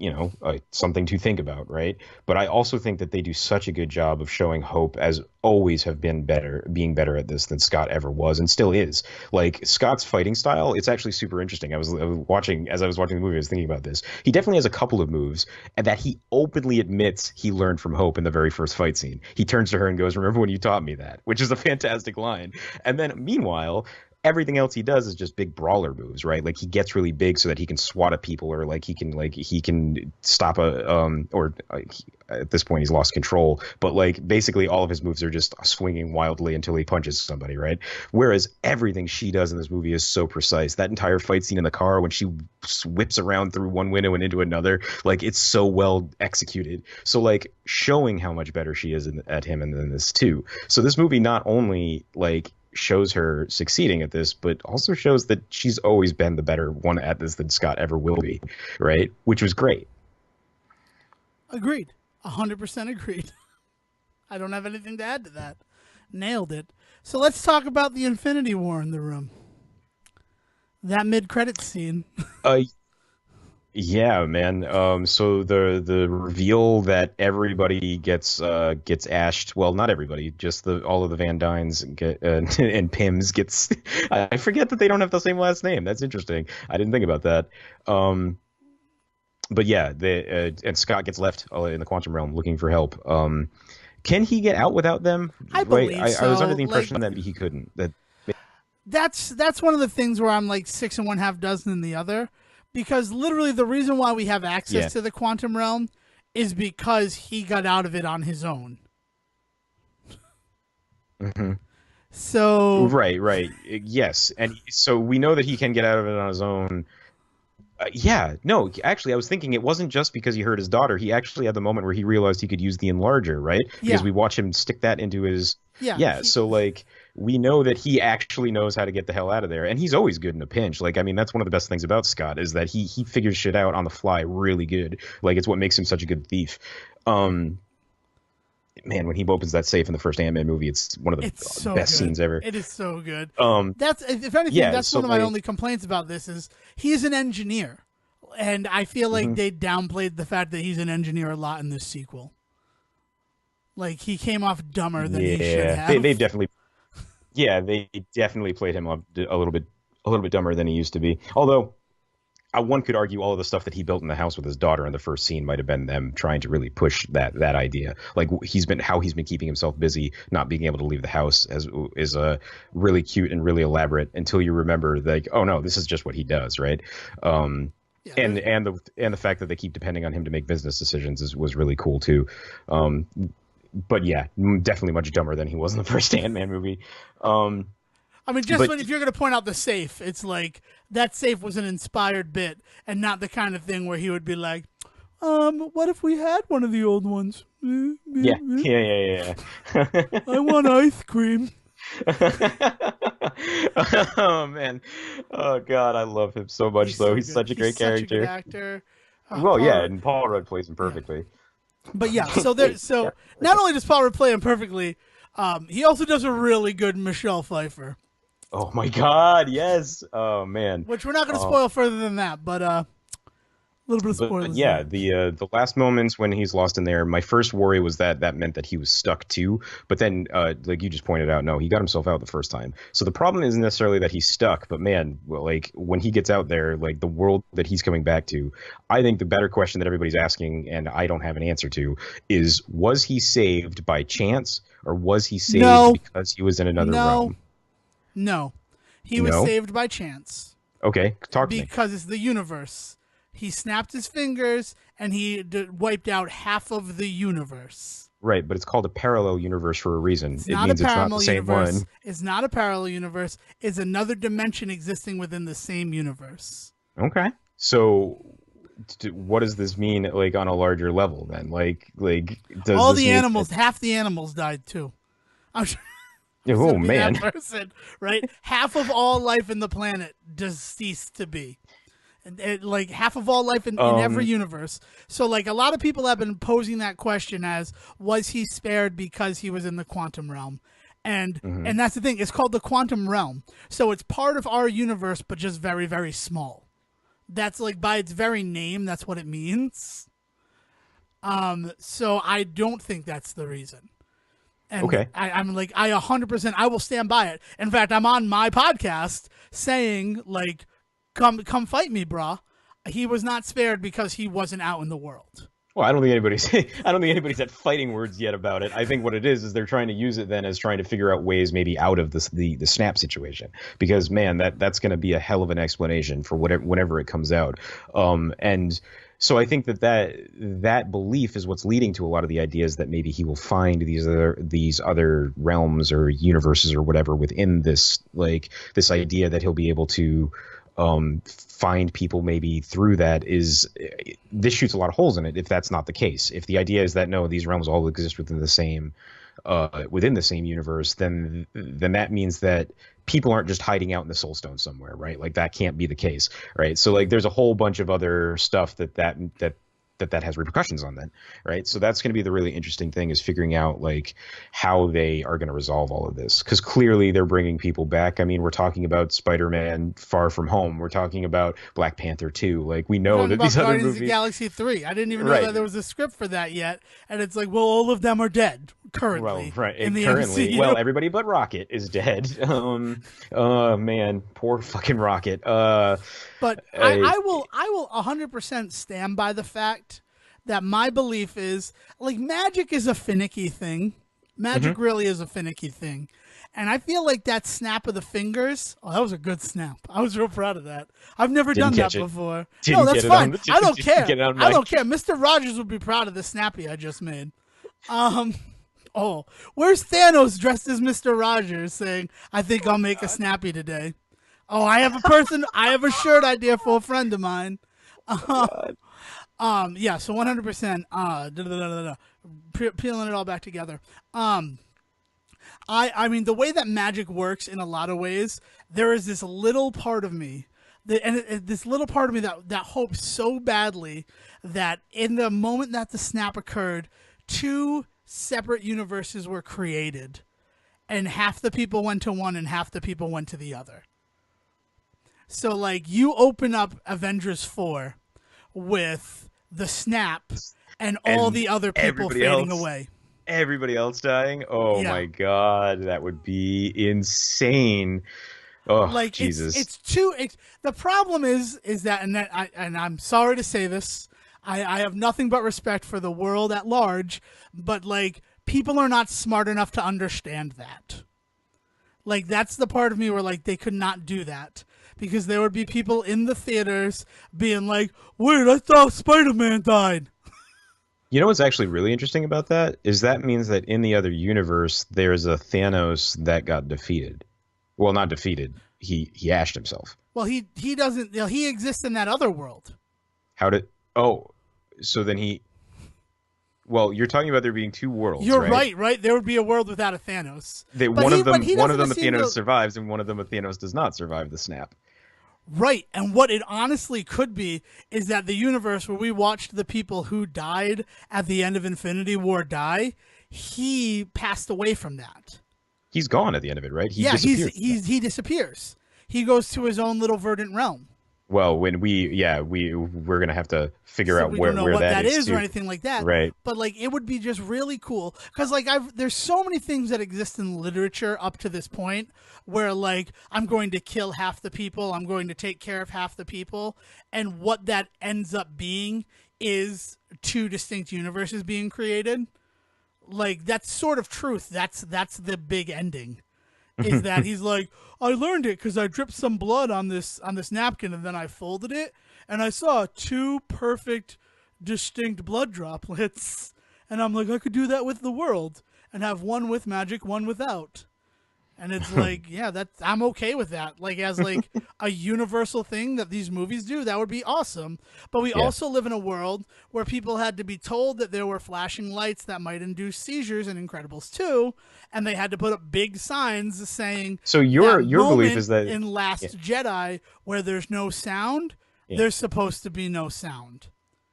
something to think about, right? But I also think that they do such a good job of showing Hope as always have been being better at this than Scott ever was and still is. Like Scott's fighting style, it's actually super interesting. I was watching as I was watching the movie, I was thinking about this. He definitely has a couple of moves and that he openly admits he learned from Hope in the very first fight scene. He turns to her and goes, "Remember when you taught me that?" Which is a fantastic line. And then meanwhile, everything else he does is just big brawler moves, right? Like he gets really big so that he can swat at people, or like he can stop at this point he's lost control, but like basically all of his moves are just swinging wildly until he punches somebody, right? Whereas everything she does in this movie is so precise. That entire fight scene in the car when she whips around through one window and into another, like it's so well executed. So like showing how much better she is at him in this too. So this movie not only like shows her succeeding at this, but also shows that she's always been the better one at this than Scott ever will be, right? Which was great. agreed, 100% agreed. I don't have anything to add to that. Nailed it. So let's talk about the Infinity War in the room. That mid-credit scene. Uh, yeah, man. So the reveal that everybody gets ashed. Well, not everybody, just all of the Van Dynes get and Pims gets. I forget that they don't have the same last name. That's interesting. I didn't think about that. But yeah, and Scott gets left in the quantum realm looking for help. Can he get out without them? I Right. believe I was so. under the impression Like, that he couldn't. That that's one of the things where I'm like 6 and 1/2 dozen in the other, because literally the reason why we have access yeah. to the quantum realm is because he got out of it on his own. hmm So Right. Yes, and so we know that he can get out of it on his own. Yeah, no, actually, I was thinking it wasn't just because he hurt his daughter. He actually had the moment where he realized he could use the enlarger, right? Because yeah, we watch him stick that into his. yeah, Yeah, so like we know that he actually knows how to get the hell out of there, and he's always good in a pinch. Like, I mean, that's one of the best things about Scott is that he figures shit out on the fly really good. Like, it's what makes him such a good thief. Man, when he opens that safe in the first Ant-Man movie, it's one of the it's so best good. scenes ever. It is so good. Um, That's, if anything, yeah, that's so one of my like, only complaints about this is he's an engineer, and I feel like mhm. they downplayed the fact that he's an engineer a lot in this sequel. Like he came off dumber than he should Yeah, they have. definitely yeah they definitely played him up a little bit dumber than he used to be. Although one could argue all of the stuff that he built in the house with his daughter in the first scene might have been them trying to really push that idea. Like he's been keeping himself busy, not being able to leave the house, as is really cute and really elaborate until you remember like, oh no, this is just what he does, right? Um, Yeah, and the fact that they keep depending on him to make business decisions was really cool too. Um, but yeah, definitely much dumber than he was in the first Ant-Man movie. Um, I mean, just but when if you're going to point out the safe, it's like that safe was an inspired bit and not the kind of thing where he would be like, what if we had one of the old ones? yeah, yeah. I want ice cream. Oh man, oh god, I love him so much He's though. so He's good. such a He's great such a good character. actor. Well, Paul yeah, Rudd- and Paul Rudd plays him yeah. perfectly. But yeah, so not only does Paul Rudd play him perfectly, he also does a really good Michelle Pfeiffer, Oh my god, yes. Oh man. which we're not going to Um, spoil further than that, but a little bit of but spoilers yeah, there. the last moments when he's lost in there, my first worry was that meant that he was stuck too. But then, like you just pointed out, no, he got himself out the first time. So the problem isn't necessarily that he's stuck, but man, well, like when he gets out there, like the world that he's coming back to, I think the better question that everybody's asking, and I don't have an answer to, is was he saved by chance or was he saved No, because he was in another no, realm? no. He was No. saved by chance Okay, talk to me. because it's the universe. He snapped his fingers and he wiped out half of the universe. Right, but it's called a parallel universe for a reason. It's It not a means it's not the parallel same universe. one. It's not a parallel universe. It's another dimension existing within the same universe. Okay. So what does this mean like on a larger level then? Like does All this the mean animals, half the animals died too. I'm sure oh to be that man. person, right? Half of all life in the planet does cease to be. And like half of all life in every Um universe. So like a lot of people have been posing that question as was he spared because he was in the quantum realm? And that's the thing. It's called the quantum realm. So it's part of our universe but just very very small. That's like by its very name that's what it means. So I don't think that's the reason. And okay. I'm like I 100% I will stand by it. In fact, I'm on my podcast saying like come fight me, brah. He was not spared because he wasn't out in the world. Well, I don't think anybody's I don't think anybody's at fighting words yet about it. I think what it is they're trying to use it then as trying to figure out ways maybe out of this the snap situation because man that's going to be a hell of an explanation for whatever whenever it comes out. And so I think that belief is what's leading to a lot of the ideas that maybe he will find these other realms or universes or whatever within this idea that he'll be able to find people maybe through that is this shoots a lot of holes in it if that's not the case. If the idea is that no, these realms all exist within the same universe, then that means that people aren't just hiding out in the Soul Stone somewhere, right? Like that can't be the case, right? So like there's a whole bunch of other stuff that has repercussions on that, right? So that's going to be the really interesting thing is figuring out like how they are going to resolve all of this because clearly they're bringing people back. I mean, we're talking about Spider-Man Far From Home. We're talking about Black Panther 2. Like we know that these other Guardians of the movies, Galaxy 3. I didn't even know right? that there was a script for that yet. And it's like, well, all of them are dead currently Well, right. in the Currently, MCU. well, everybody but Rocket is dead. Oh man, poor fucking Rocket. But I, I will 100% stand by the fact that my belief is like magic is a finicky thing. Magic really is a finicky thing. And I feel like that snap of the fingers, that was a good snap. I was real proud of that. I've never done that before. No, that's fine. I don't care. I don't care. Mr. Rogers would be proud of the snappy I just made. Oh, where's Thanos dressed as Mr. Rogers saying, I think I'll make a snappy today. Oh, I have a shirt idea for a friend of mine. Yeah, so 100%, peeling it all back together. I mean, the way that magic works in a lot of ways, there is this little part of me, this little part of me that hopes so badly that in the moment that the snap occurred, two separate universes were created, and half the people went to one and half the people went to the other. So, like, you open up Avengers 4 with the snap and all the other people fading away. Everybody else dying? Oh Yeah. my God, that would be insane. Oh, Like Jesus. it's too. The problem is that and I'm sorry to say this. I have nothing but respect for the world at large, but like people are not smart enough to understand that. Like that's the part of me where like they could not do that because there would be people in the theaters being like, "Wait, I thought Spider-Man died." You know what's actually really interesting about that is that means that in the other universe, there's a Thanos that got defeated. Well, not defeated. He ashed himself. Well, he doesn't. You know, he exists in that other world. How did? Oh, so then he. Well, you're talking about there being two worlds, You're right? right, right? There would be a world without a Thanos. That But he one of doesn't them, a seem Thanos to. survives, and one of them, a Thanos does not survive the snap. Right, and what it honestly could be is that the universe where we watched the people who died at the end of Infinity War die, he passed away from that. He's gone at the end of it, right? He Yeah, disappears. he disappears. He goes to his own little verdant realm. Well, when we're gonna have to figure So out we don't know where what that is is or too. anything like that. Right. But like it would be just really cool because like there's so many things that exist in literature up to this point where like I'm going to kill half the people, I'm going to take care of half the people, and what that ends up being is two distinct universes being created. Like that's sort of truth. That's the big ending. Is that he's like, I learned it because I dripped some blood on this napkin and then I folded it and I saw two perfect, distinct blood droplets, and I'm like, I could do that with the world and have one with magic, one without. And it's like, yeah, I'm okay with that. Like as like a universal thing that these movies do, that would be awesome. But we Yeah. also live in a world where people had to be told that there were flashing lights that might induce seizures in Incredibles 2, and they had to put up big signs saying So that your belief moment is that in yeah, Last Jedi where there's no sound, yeah. there's supposed to be no sound.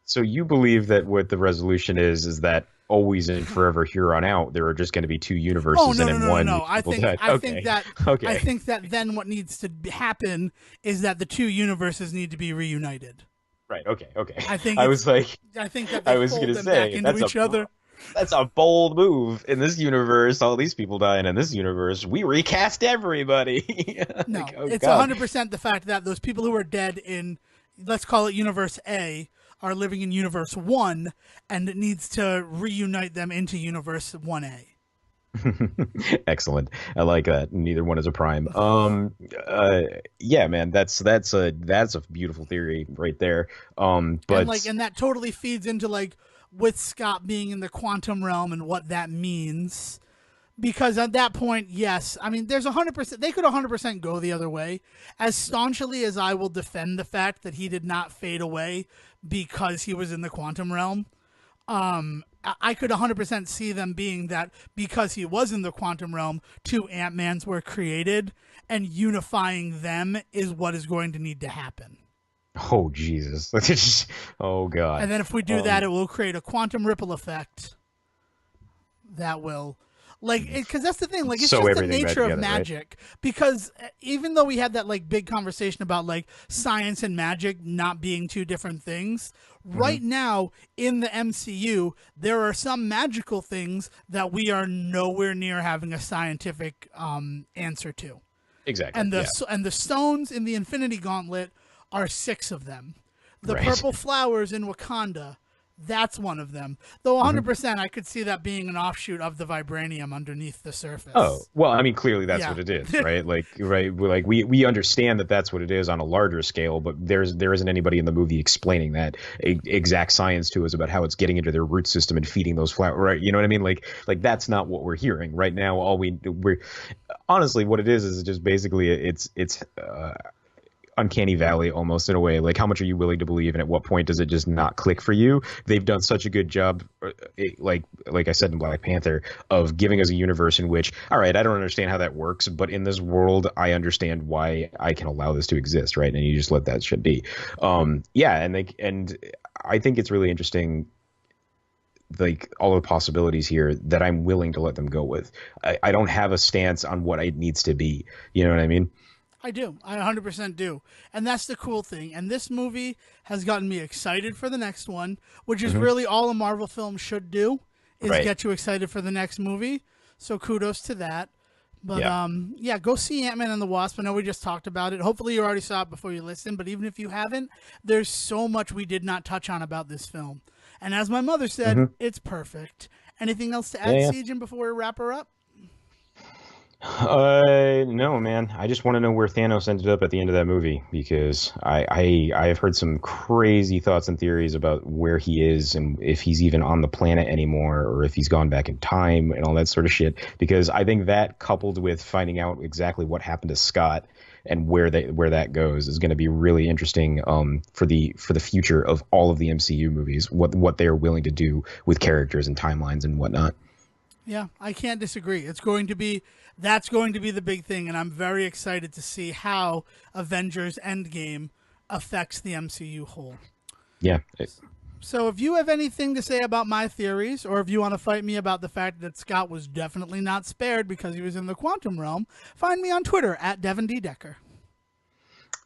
So you believe that what the resolution is that always and forever here on out there are just going to be two Oh universes no and no in no no one no! people died. I think Okay. that I Okay. think that then what needs to happen is that the two universes need to be reunited. Right. Okay. Okay. I think I it's was like I think that I they was fold gonna them back say into each other. that's a bold move. In this universe, all these people die, and in this universe, we recast everybody. Like, No, oh it's God. 100% the fact that those people who are dead in, let's call it Universe A, are living in Universe 1, and it needs to reunite them into Universe 1A. Excellent. I like that. Neither one is a prime. Yeah, man, that's a beautiful theory right there. And like, But and that totally feeds into like, with Scott being in the quantum realm and what that means. Because at that point, yes, I mean, there's 100%, they could 100% go the other way. As staunchly as I will defend the fact that he did not fade away because he was in the quantum realm, I could 100% see them being that because he was in the quantum realm, two Ant-Mans were created, and unifying them is what is going to need to happen. oh Jesus. Oh God. And then if we do that, Um, it will create a quantum ripple effect that will like because that's the thing, like it's sew just the everything back nature of together, right? magic. Because even though we had that like big conversation about like science and magic not being two different things, right now in the MCU there are some magical things that we are nowhere near having a scientific answer to. Exactly. And Yeah. the stones in the Infinity Gauntlet are 6 of them. The Right. purple flowers in Wakanda, that's one of them. Though 100% I could see that being an offshoot of the vibranium underneath the surface. Oh, well, I mean, clearly that's Yeah. what it is, right? Like, right, like we understand that that's what it is on a larger scale, but there isn't anybody in the movie explaining that exact science to us about how it's getting into their root system and feeding those flowers, right? You know what I mean? Like that's not what we're hearing right now. We're honestly what it is just basically it's uncanny valley almost in a way. Like how much are you willing to believe and at what point does it just not click for you? They've done such a good job like I said in Black Panther of giving us a universe in which, all right, I don't understand how that works, but in this world I understand why I can allow this to exist, right? And you just let that shit be. Yeah, and I think it's really interesting, like all the possibilities here that I'm willing to let them go with. I don't have a stance on what it needs to be. You know what I mean? I do. I 100% do. And that's the cool thing. And this movie has gotten me excited for the next one, which is really all a Marvel film should do, is Right. get you excited for the next movie. So kudos to that. But Yeah. yeah, go see Ant-Man and the Wasp. I know we just talked about it. Hopefully you already saw it before you listened, but even if you haven't, there's so much we did not touch on about this film. And as my mother said, it's perfect. Anything else to Yeah, add, yeah. Siegen, before we wrap her up? No, man. I just want to know where Thanos ended up at the end of that movie because I have heard some crazy thoughts and theories about where he is and if he's even on the planet anymore or if he's gone back in time and all that sort of shit. Because I think that coupled with finding out exactly what happened to Scott and where that goes is going to be really interesting for the future of all of the MCU movies. What they're willing to do with characters and timelines and whatnot. Yeah, I can't disagree. That's going to be the big thing, and I'm very excited to see how Avengers Endgame affects the MCU whole. Yeah. So if you have anything to say about my theories, or if you want to fight me about the fact that Scott was definitely not spared because he was in the quantum realm, find me on Twitter at Devon D. Decker.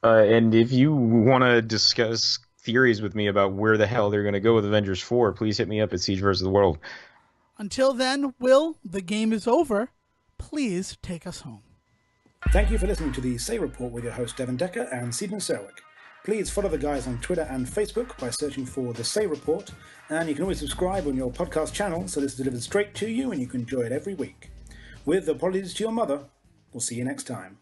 And if you want to discuss theories with me about where the hell they're going to go with Avengers 4, please hit me up at Siege vs. the World. Until then, Will, the game is over. Please take us home. Thank you for listening to the Say Report with your host Devon Decker and Stephen Serwick. Please follow the guys on Twitter and Facebook by searching for The Say Report, and you can always subscribe on your podcast channel so this is delivered straight to you and you can enjoy it every week. With apologies to your mother, we'll see you next time.